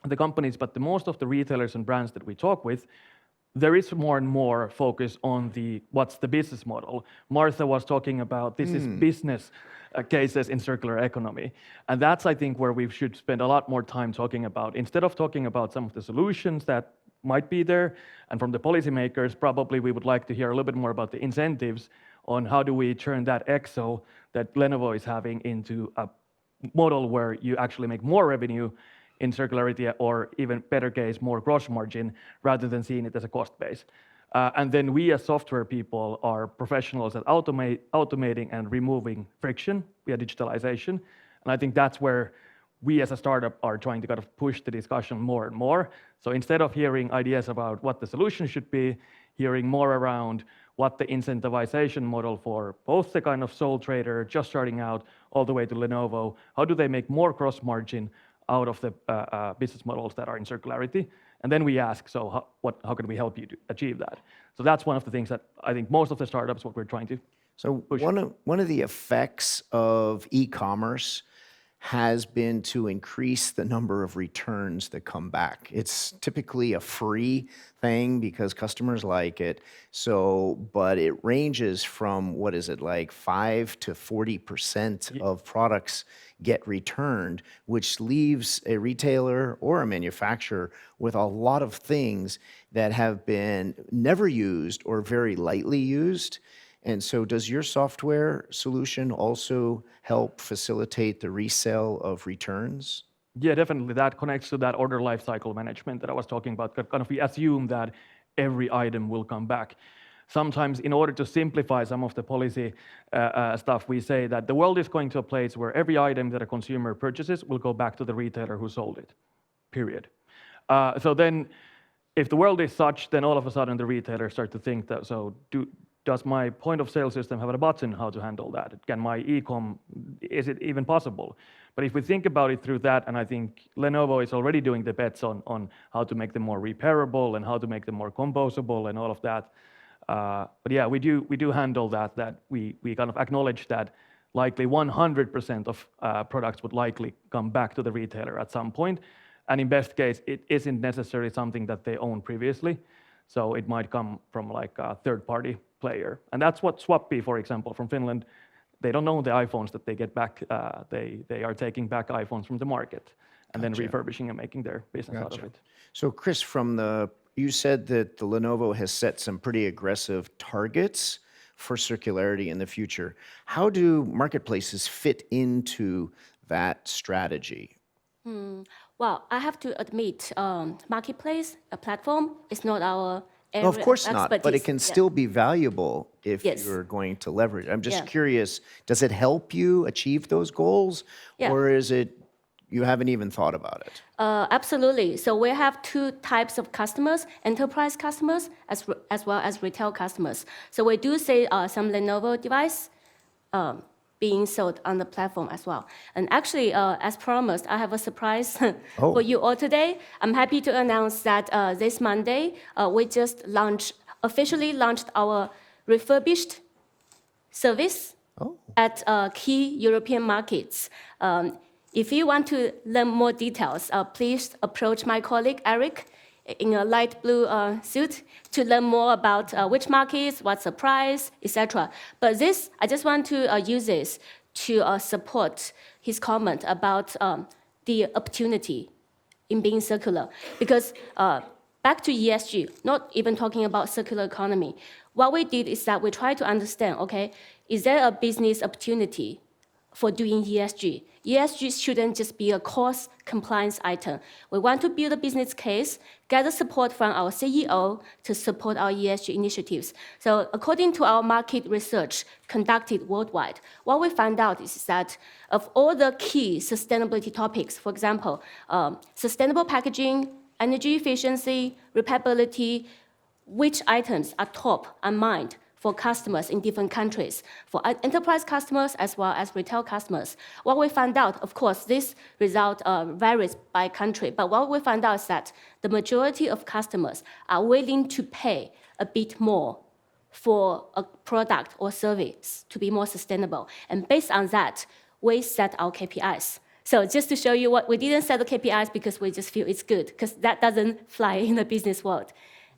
the companies, but most of the retailers and brands that we talk with, there is more and more focus on what's the business model. Martha was talking about this is business cases in circular economy. And that's, I think, where we should spend a lot more time talking about. Instead of talking about some of the solutions that might be there, and from the policymakers, probably we would like to hear a little bit more about the incentives on how do we turn that EXO that Lenovo is having into a model where you actually make more revenue in circularity, or even better case, more gross margin, rather than seeing it as a cost base. And then we as software people are professionals at automating and removing friction via digitalization. And I think that's where we as a startup are trying to kind of push the discussion more and more. So instead of hearing ideas about what the solution should be, hearing more around what the incentivization model for both the kind of sole trader just starting out all the way to Lenovo, how do they make more gross margin out of the business models that are in circularity? And then we ask, so how can we help you to achieve that? So that's one of the things that I think most of the startups, what we're trying to push. One of the effects of e-commerce has been to increase the number of returns that come back. It's typically a free thing because customers like it. But it ranges from, what is it, like 5 to 40% of products get returned, which leaves a retailer or a manufacturer with a lot of things that have been never used or very lightly used. And so does your software solution also help facilitate the resale of returns? Yeah, definitely. That connects to that order lifecycle management that I was talking about. Kind of we assume that every item will come back. Sometimes in order to simplify some of the policy stuff, we say that the world is going to a place where every item that a consumer purchases will go back to the retailer who sold it, period. So then if the world is such, then all of a sudden the retailers start to think that, so does my point of sale system have a button how to handle that? Can my e-com, is it even possible? But if we think about it through that, and I think Lenovo is already doing the bets on how to make them more repairable and how to make them more composable and all of that. But yeah, we do handle that we kind of acknowledge that likely 100% of products would likely come back to the retailer at some point. And in best case, it isn't necessarily something that they owned previously. So it might come from like a third-party player. And that's what Swappi, for example, from Finland, they don't own the iPhones that they get back. They are taking back iPhones from the market and then refurbishing and making their business out of it. So Chris, you said that the Lenovo has set some pretty aggressive targets for circularity in the future. How do marketplaces fit into that strategy? Well, I have to admit, marketplace, a platform, is not our area Of course of not, but it expertise. can still be valuable if Yes. you're going to leverage. I'm just Yeah. curious, does it help you achieve those goals? Yeah. Or is it you haven't even thought about it? Absolutely. So we have two types of customers: enterprise customers as well as retail customers. So we do see some Lenovo device being sold on the platform as well. And actually, as promised, I have a surprise for you all today. I'm happy to announce that this Monday, we just officially launched our refurbished service at key European markets. If you want to learn more details, please approach my colleague, Eric, in a light blue suit to learn more about which markets, what's the price, etc. But I just want to use this to support his comment about the opportunity in being circular. Because back to ESG, not even talking about circular economy, what we did is that we tried to understand, okay, is there a business opportunity for doing ESG? ESG shouldn't just be a cost compliance item. We want to build a business case, gather support from our CEO to support our ESG initiatives. So according to our market research conducted worldwide, what we found out is that of all the key sustainability topics, for example, sustainable packaging, energy efficiency, repairability, which items are top on mind for customers in different countries, for enterprise customers as well as retail customers. What we found out, of course, this result varies by country, but what we found out is that the majority of customers are willing to pay a bit more for a product or service to be more sustainable. And based on that, we set our KPIs. So just to show you what, we didn't set the KPIs because we just feel it's good, because that doesn't fly in the business world.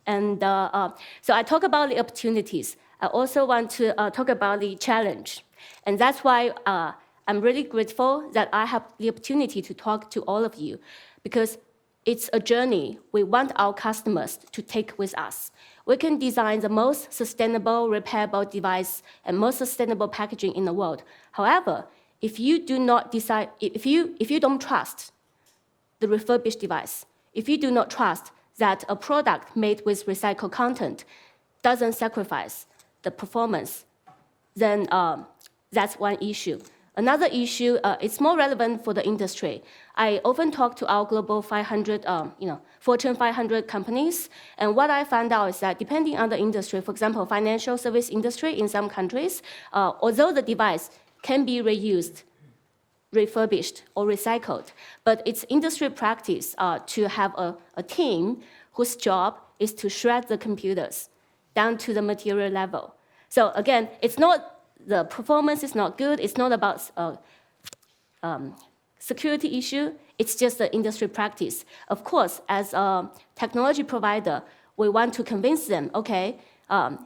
And so I talk about the opportunities. I also want to talk about the challenge. And that's why I'm really grateful that I have the opportunity to talk to all of you, because it's a journey we want our customers to take with us. We can design the most sustainable, repairable device and most sustainable packaging in the world. However, if you do not decide, if you don't trust the refurbished device, if you do not trust that a product made with recycled content doesn't sacrifice the performance, then that's one issue. Another issue, it's more relevant for the industry. I often talk to our global 500, Fortune 500 companies, and what I found out is that depending on the industry, for example, financial service industry in some countries, although the device can be reused, refurbished, or recycled, but it's industry practice to have a team whose job is to shred the computers down to the material level. So again, it's not, the performance is not good, it's not about security issue, it's just the industry practice. Of course, as a technology provider, we want to convince them, okay,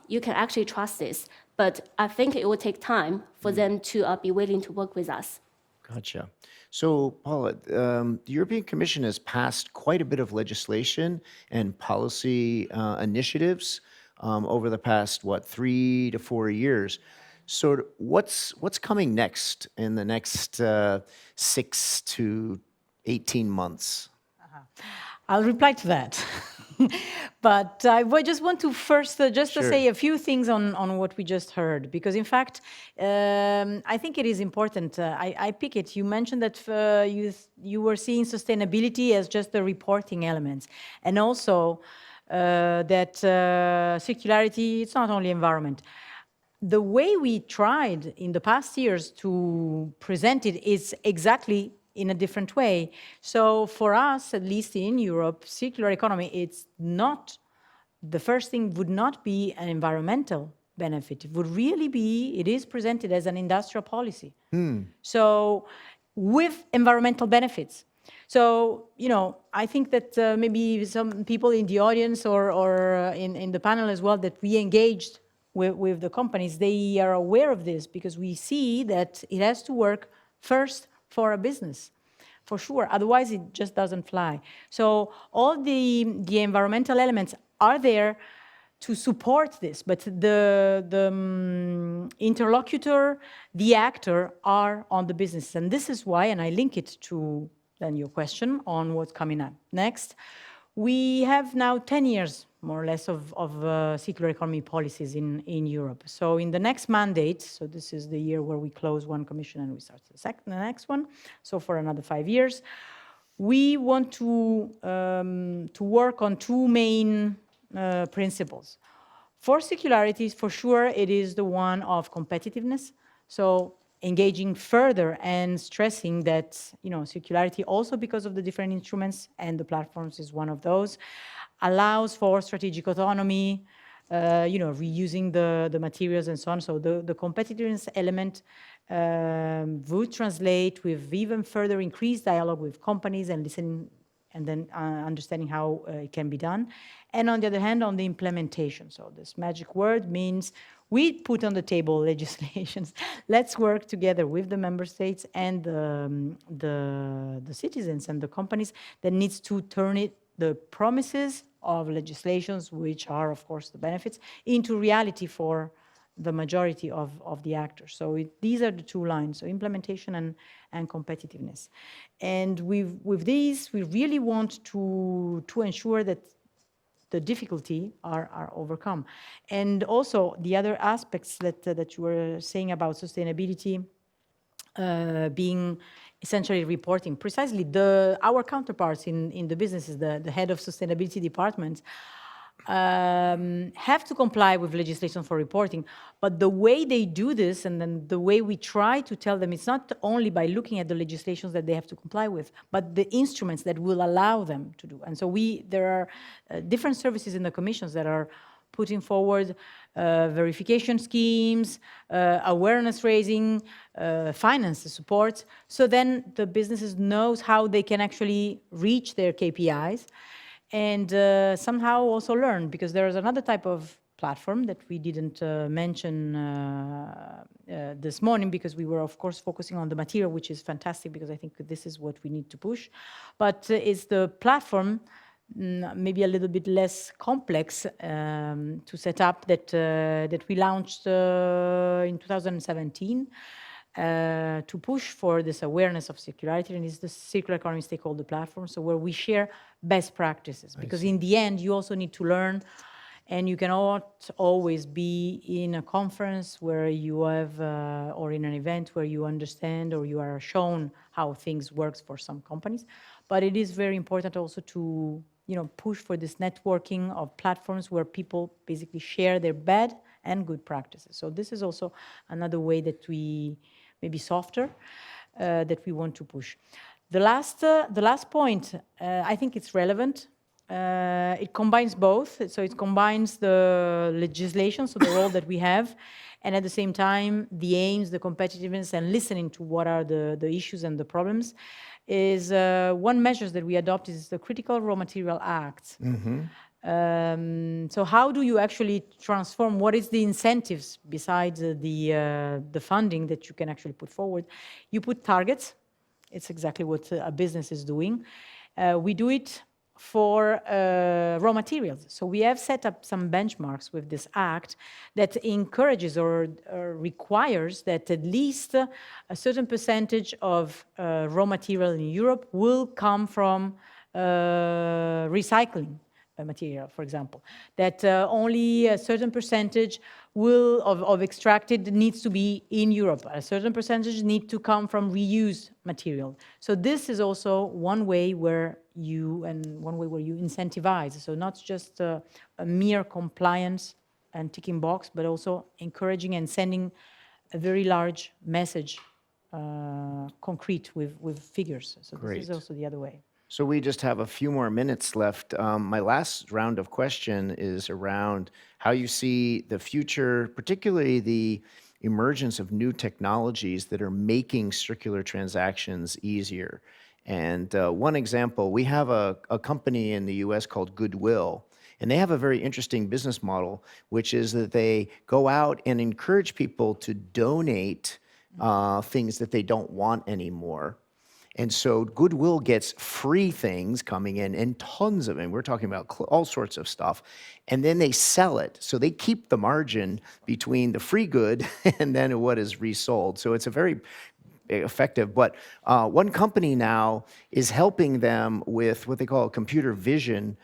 you can actually trust this, but I think it will take time for them to be willing to work with us. Gotcha. So, Paula, the European Commission has passed quite a bit of legislation and policy initiatives over the past, 3 to 4 years. So what's coming next in the next 6 to 18 months? I'll reply to that. But I just want to first to say a few things on what we just heard, because in fact, I think it is important. I pick it. You mentioned that you were seeing sustainability as just the reporting elements, and also that circularity, it's not only environment. the way we tried in the past years to present it is exactly in a different way. So for us, at least in Europe, circular economy, it's not, the first thing would not be an environmental benefit. It would really be, it is presented as an industrial policy. So with environmental benefits. So, you know, I think that maybe some people in the audience or in the panel as well that we engaged with the companies, they are aware of this because we see that it has to work first for a business, for sure. Otherwise, it just doesn't fly. So all the environmental elements are there to support this, but the interlocutor, the actor, are on the business. And this is why, and I link it to then your question on what's coming up next. We have now 10 years, more or less, of circular economy policies in Europe. So in the next mandate, so this is the year where we close one commission and we start the next one, so for another 5 years, we want to work on two main principles. For circularity, for sure, it is the one of competitiveness. So engaging further and stressing that, you know, circularity, also because of the different instruments, and the platforms is one of those, allows for strategic autonomy, you know, reusing the materials and so on. So the competitiveness element would translate with even further increased dialogue with companies and listening, and then understanding how it can be done. And on the other hand, on the implementation. So this magic word means we put on the table legislations. Let's work together with the member states and the citizens and the companies that needs to turn it, the promises of legislations, which are, of course, the benefits, into reality for the majority of the actors. So these are the two lines, so implementation and competitiveness. And with these, we really want to ensure that the difficulty are overcome. And also the other aspects that you were saying about sustainability being essentially reporting. Precisely, our counterparts in the businesses, the head of sustainability departments, have to comply with legislation for reporting, but the way they do this, and then the way we try to tell them, it's not only by looking at the legislations that they have to comply with, but the instruments that will allow them to do. And so there are different services in the commissions that are putting forward verification schemes, awareness raising, finance support, so then the businesses knows how they can actually reach their KPIs. And somehow also learn, because there is another type of platform that we didn't mention this morning, because we were, of course, focusing on the material, which is fantastic, because I think this is what we need to push. But it's the platform, maybe a little bit less complex to set up, that we launched in 2017. To push for this awareness of circularity, and it's the Circular Economy Stakeholder Platform, so where we share best practices. Because in the end, you also need to learn, and you cannot always be in a conference where you have, or in an event where you understand or you are shown how things works for some companies. But it is very important also to, you know, push for this networking of platforms where people basically share their bad and good practices. So this is also another way that we, maybe softer, that we want to push. The last point, I think it's relevant. It combines both. So it combines the legislation, so the role that we have, and at the same time, the aims, the competitiveness, and listening to what are the issues and the problems. Is one measure that we adopt is the Critical Raw Material Act. So how do you actually transform, what is the incentives besides the funding that you can actually put forward? You put targets. It's exactly what a business is doing. We do it for raw materials. So we have set up some benchmarks with this act that encourages or requires that at least a certain percentage of raw material in Europe will come from recycling material, for example, that only a certain percentage of extracted needs to be in Europe. A certain percentage need to come from reused material. So this is also one way where you incentivize. So not just a mere compliance and ticking box, but also encouraging and sending a very large message, concrete with figures. So Great. this is also the other way. So we just have a few more minutes left. My last round of question is around how you see the future, particularly the emergence of new technologies that are making circular transactions easier. And one example, we have a company in the US called Goodwill, and they have a very interesting business model, which is that they go out and encourage people to donate things that they don't want anymore. And so Goodwill gets free things coming in and tons of it. We're talking about all sorts of stuff. And then they sell it. So they keep the margin between the free good and then what is resold. So it's a very effective. But one company now is helping them with what they call computer vision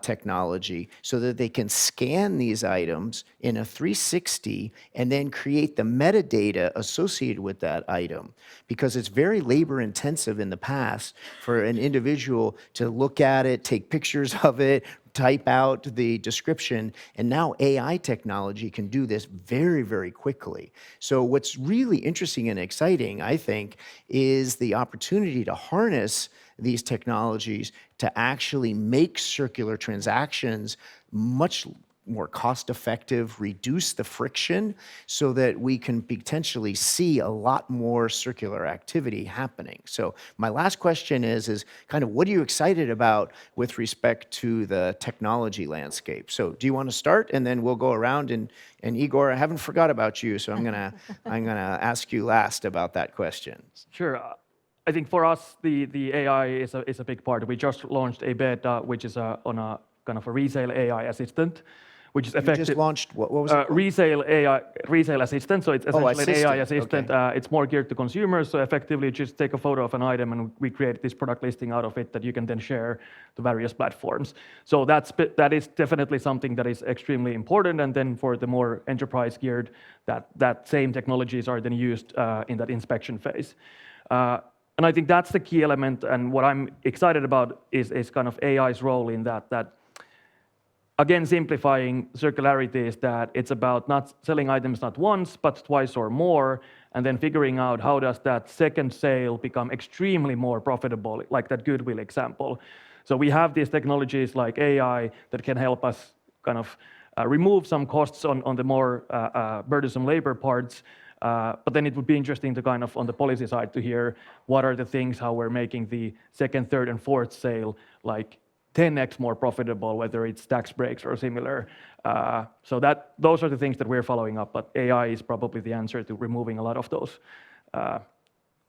technology so that they can scan these items in a 360 and then create the metadata associated with that item. Because it's very labor intensive in the past for an individual to look at it, take pictures of it, type out the description, and now AI technology can do this very, very quickly. So what's really interesting and exciting, I think, is the opportunity to harness these technologies to actually make circular transactions much more cost-effective, reduce the friction, so that we can potentially see a lot more circular activity happening. So my last question is kind of what are you excited about with respect to the technology landscape? So do you want to start, and then we'll go around, and Igor, I haven't forgot about you, so I'm gonna ask you last about that question. Sure. I think for us, the AI is a big part. We just launched a beta, which is on a kind of a resale AI assistant, which is effective. You just launched, what was it? Resale assistant. So it's essentially an AI assistant. Okay. It's more geared to consumers. So effectively, you just take a photo of an item, and we create this product listing out of it that you can then share to various platforms. So that is definitely something that is extremely important. And then for the more enterprise geared, that same technologies are then used in that inspection phase. And I think that's the key element, and what I'm excited about is kind of AI's role in that again, simplifying circularity is that it's about not selling items not once, but twice or more, and then figuring out how does that second sale become extremely more profitable, like that Goodwill example. So we have these technologies like AI that can help us kind of remove some costs on the more burdensome labor parts. But then it would be interesting to kind of, on the policy side, to hear what are the things, how we're making the second, third, and fourth sale like 10x more profitable, whether it's tax breaks or similar. So those are the things that we're following up, but AI is probably the answer to removing a lot of those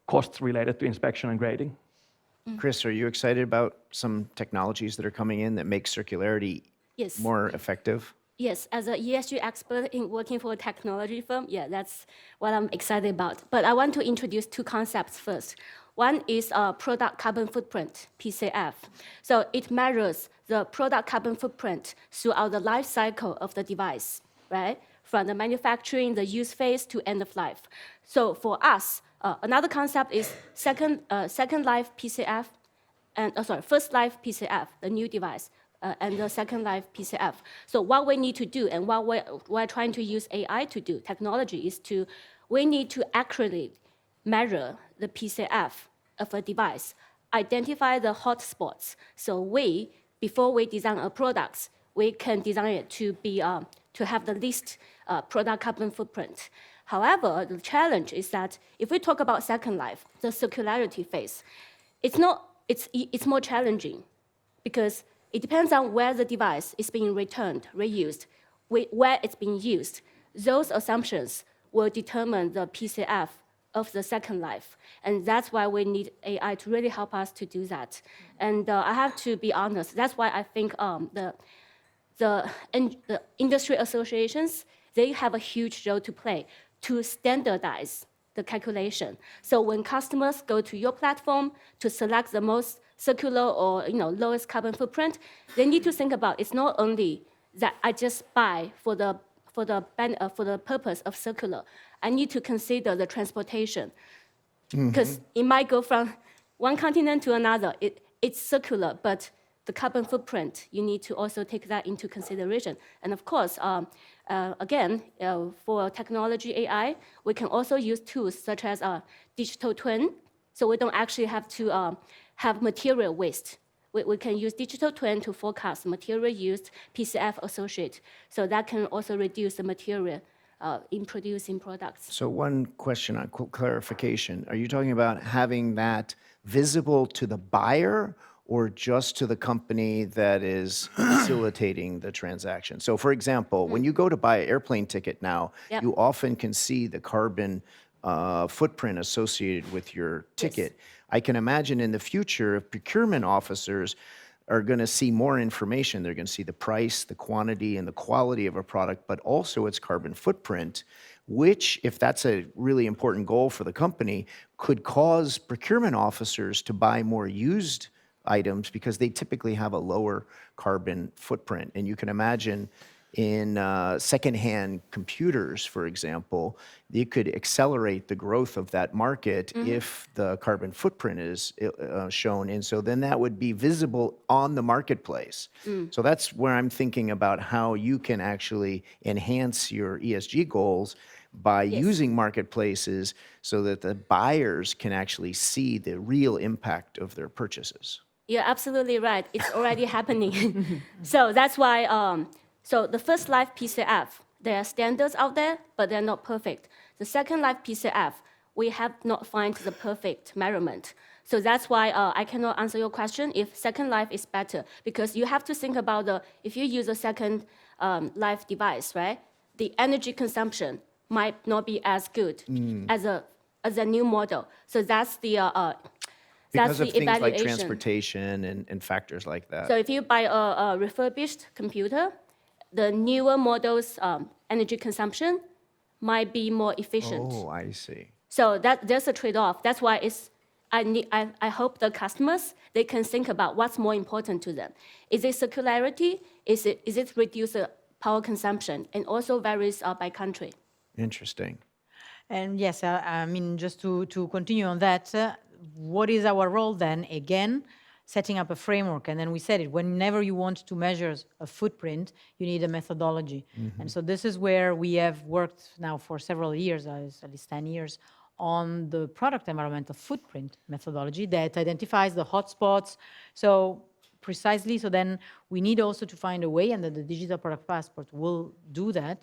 costs related to inspection and grading. Chris, are you excited about some technologies that are coming in that make circularity more effective? Yes, as an ESG expert in working for a technology firm, yeah, that's what I'm excited about. But I want to introduce two concepts first. One is product carbon footprint, PCF. So it measures the product carbon footprint throughout the life cycle of the device, right? From the manufacturing, the use phase to end of life. So for us, another concept is second life PCF, and first life PCF, the new device. And the second life PCF. So what we need to do, and what we're trying to use AI to do, technology, is we need to accurately measure the PCF of a device, identify the hot spots. So before we design a product, we can design it to have the least product carbon footprint. However, the challenge is that if we talk about second life, the circularity phase, it's more challenging because it depends on where the device is being returned, reused, where it's being used. Those assumptions will determine the PCF of the second life. And that's why we need AI to really help us to do that. And I have to be honest, that's why I think the industry associations, they have a huge role to play to standardize the calculation. So when customers go to your platform to select the most circular or lowest carbon footprint, they need to think about it's not only that I just buy for the purpose of circular. I need to consider the transportation because it might go from one continent to another. It's circular, but the carbon footprint, you need to also take that into consideration. And of course, again, for technology AI, we can also use tools such as digital twin, so we don't actually have to have material waste. We can use digital twin to forecast material used, PCF associate, so that can also reduce the material in producing products. So one question on clarification. Are you talking about having that visible to the buyer or just to the company that is facilitating the transaction? So for example, when you go to buy an airplane ticket now, Yep. you often can see the carbon footprint associated with your ticket. I can imagine in the future, if procurement officers are going to see more information, they're going to see the price, the quantity, and the quality of a product, but also its carbon footprint, which, if that's a really important goal for the company, could cause procurement officers to buy more used items because they typically have a lower carbon footprint. And you can imagine in secondhand computers, for example, you could accelerate the growth of that market if the carbon footprint is shown. And so then that would be visible on the marketplace. So that's where I'm thinking about how you can actually enhance your ESG goals by using marketplaces so that the buyers can actually see the real impact of their purchases. You're absolutely right. It's already happening. So that's why, so the first life PCF, there are standards out there, but they're not perfect. The second life PCF, we have not found the perfect measurement. So that's why I cannot answer your question if second life is better, because you have to think about if you use a second life device, right? The energy consumption might not be as good as a new model. So that's the Because of the things like evaluation. transportation and factors like that. So if you buy a refurbished computer, the newer models' energy consumption might be more efficient. Oh, I see. So there's a trade-off. That's why I hope the customers, they can think about what's more important to them. Is it circularity? Is it reduce power consumption? And also varies by country. Interesting. And yes, I mean, just to continue on that, what is our role then? Again, setting up a framework. And then we said it, whenever you want to measure a footprint, you need a methodology. And so this is where we have worked now for several years, at least 10 years, on the product environmental footprint methodology that identifies the hotspots. So precisely, so then we need also to find a way, and that the digital product passport will do that,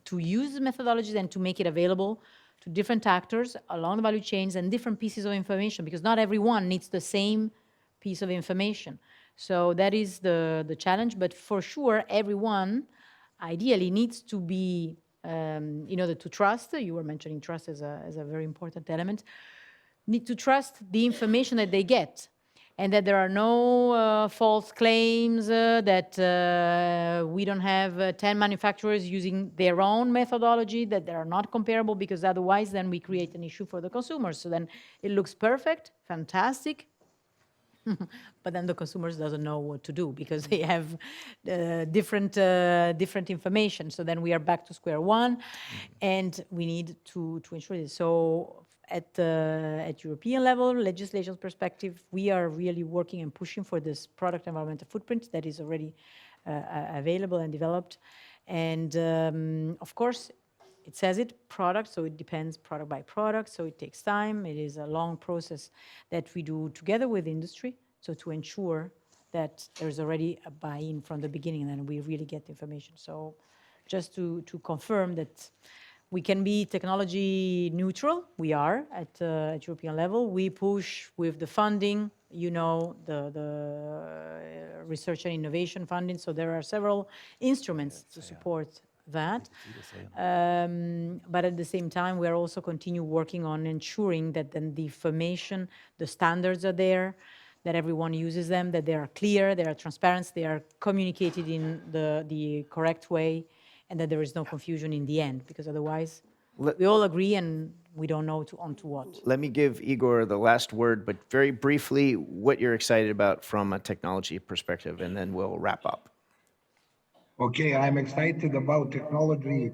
to use methodologies and to make it available to different actors along the value chains and different pieces of information, because not everyone needs the same piece of information. So that is the challenge, but for sure, everyone ideally needs to be, in order to trust, you were mentioning trust as a very important element, need to trust the information that they get, and that there are no false claims, that we don't have 10 manufacturers using their own methodology, that they are not comparable, because otherwise then we create an issue for the consumers. So then it looks perfect, fantastic, but then the consumers doesn't know what to do because they have different information. So then we are back to square one, and we need to ensure this. So at European level, legislation perspective, we are really working and pushing for this product environmental footprint that is already available and developed. And of course, it says it product, so it depends product by product, so it takes time. It is a long process that we do together with industry, so to ensure that there's already a buy-in from the beginning and then we really get the information. So just to confirm that we can be technology neutral. We are at European level. We push with the funding, you know, the research and innovation funding. So there are several instruments to support that. But at the same time, we are also continue working on ensuring that then the information, the standards are there, that everyone uses them, that they are clear, they are transparent, they are communicated in the correct way, and that there is no confusion in the end, because otherwise we all agree and we don't know onto what. Let me give Igor the last word, but very briefly, what you're excited about from a technology perspective, and then we'll wrap up. Okay, I'm excited about technology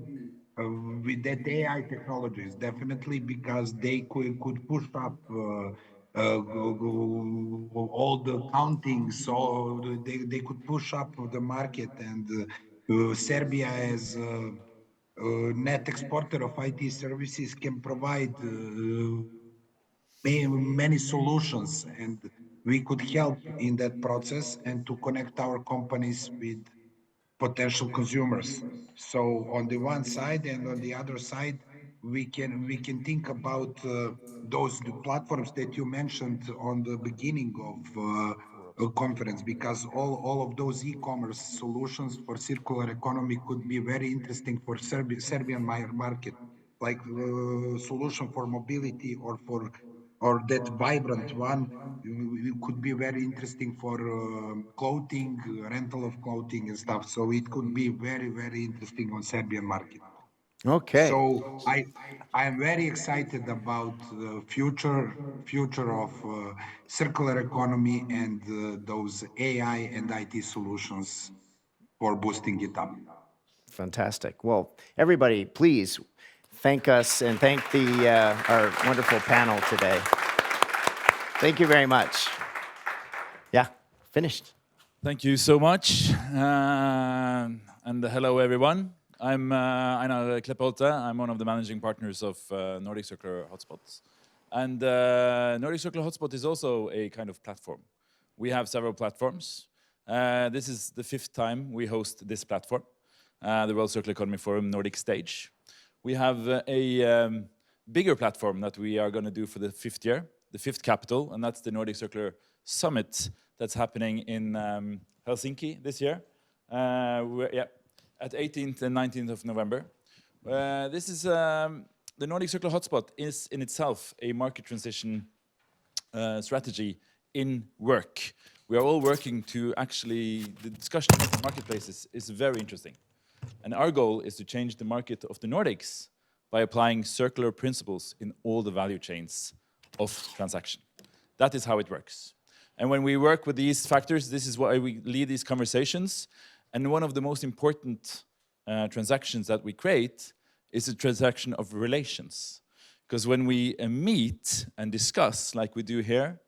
with that AI technologies, definitely, because they could push up all the counting, so they could push up the market, and Serbia as net exporter of IT services can provide many solutions, and we could help in that process and to connect our companies with potential consumers. So on the one side and on the other side, we can think about those platforms that you mentioned on the beginning of a conference, because all of those e-commerce solutions for circular economy could be very interesting for Serbian market, like solution for mobility or that vibrant one. It could be very interesting for clothing, rental of clothing and stuff. So it could be very interesting on Serbian market. Okay. So I'm very excited about the future of circular economy and those AI and IT solutions for boosting it up. Fantastic. Well, everybody, please thank us and thank our wonderful panel today. Thank you very much. Yeah, finished. Thank you so much. And hello, everyone. I'm Einar Kleppolte. I'm one of the managing partners of Nordic Circular Hotspots. And Nordic Circular Hotspot is also a kind of platform. We have several platforms. This is the 5th time we host this platform, the World Circular Economy Forum Nordic Stage. We have a bigger platform that we are going to do for the 5th year, the 5th capital, and that's the Nordic Circular Summit that's happening in Helsinki this year, at 18th and 19th of November. This is the Nordic Circular Hotspot is in itself a market transition strategy in work. We are all working to actually, the discussion about the marketplaces is very interesting. And our goal is to change the market of the Nordics by applying circular principles in all the value chains of transaction. That is how it works. And when we work with these factors, this is why we lead these conversations. And one of the most important transactions that we create is a transaction of relations. Because when we meet and discuss, like we do here,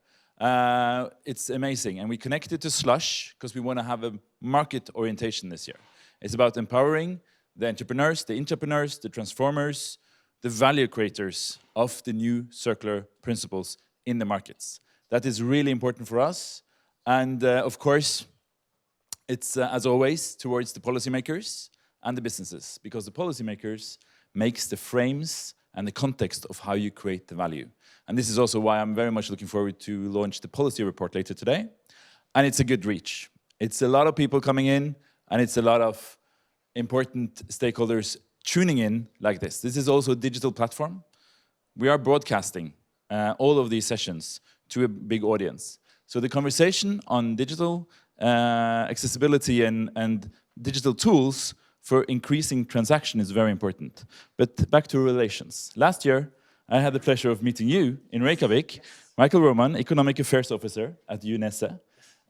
it's amazing. And we connect it to Slush, because we want to have a market orientation this year. It's about empowering the entrepreneurs, the transformers, the value creators of the new circular principles in the markets. That is really important for us. And of course, it's, as always, towards the policymakers and the businesses, because the policymakers makes the frames and the context of how you create the value. And this is also why I'm very much looking forward to launch the policy report later today. And it's a good reach. It's a lot of people coming in, and it's a lot of important stakeholders tuning in like this. This is also a digital platform. We are broadcasting all of these sessions to a big audience. So the conversation on digital accessibility and digital tools for increasing transaction is very important. But back to relations. Last year, I had the pleasure of meeting you in Reykjavik, Michael Roman, Economic Affairs Officer at UNECE,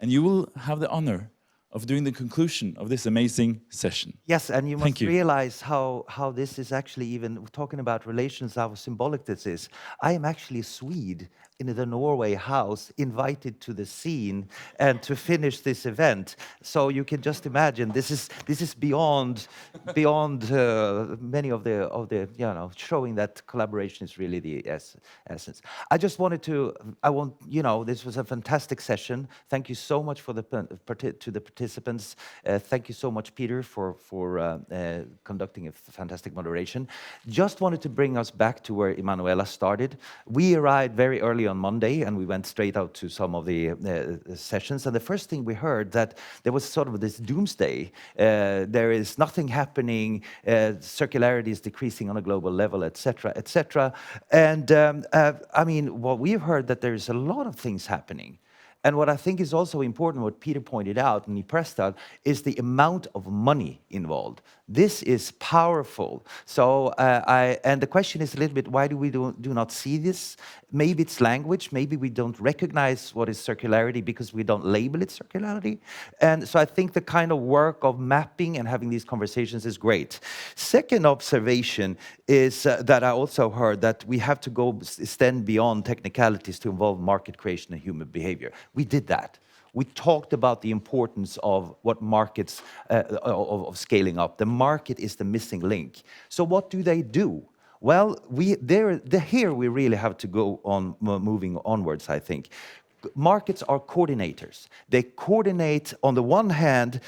and you will have the honor of doing the conclusion of this amazing session. Yes, and you must realize how this is actually, even talking about relations, how symbolic this is. I am actually a Swede in the Norway house, invited to the scene and to finish this event. So you can just imagine this is beyond many of the showing that collaboration is really the essence. I just wanted to this was a fantastic session. Thank you so much for the participants. Thank you so much, Peter, for conducting a fantastic moderation. Just wanted to bring us back to where Emanuela started. We arrived very early on Monday, and we went straight out to some of the sessions. And the first thing we heard, that there was sort of this doomsday. There is nothing happening. Circularity is decreasing on a global level, etc., etc. And I mean, what we've heard, that there's a lot of things happening. And what I think is also important, what Peter pointed out and he pressed out, is the amount of money involved. This is powerful. So, and the question is a little bit, why do we do not see this? Maybe it's language, maybe we don't recognize what is circularity because we don't label it circularity. And so I think the kind of work of mapping and having these conversations is great. Second observation is that I also heard that we have to go extend beyond technicalities to involve market creation and human behavior. We did that. We talked about the importance of what markets, of scaling up. The market is the missing link. So what do they do? Well, here we really have to go on moving onwards, I think. Markets are coordinators. They coordinate, on the one hand,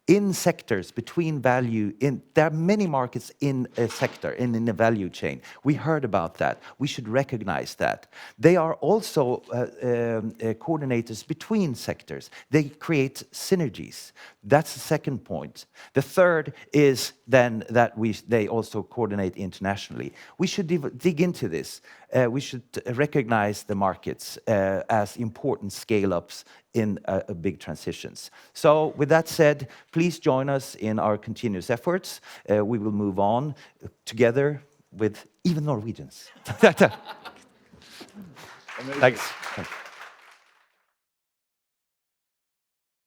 in sectors between value, there are many markets in a sector, in a value chain. We heard about that. We should recognize that. They are also coordinators between sectors. They create synergies. That's the second point. The third is then that they also coordinate internationally. We should dig into this. We should recognize the markets as important scale-ups in big transitions. So with that said, please join us in our continuous efforts. We will move on together with even Norwegians. Thanks.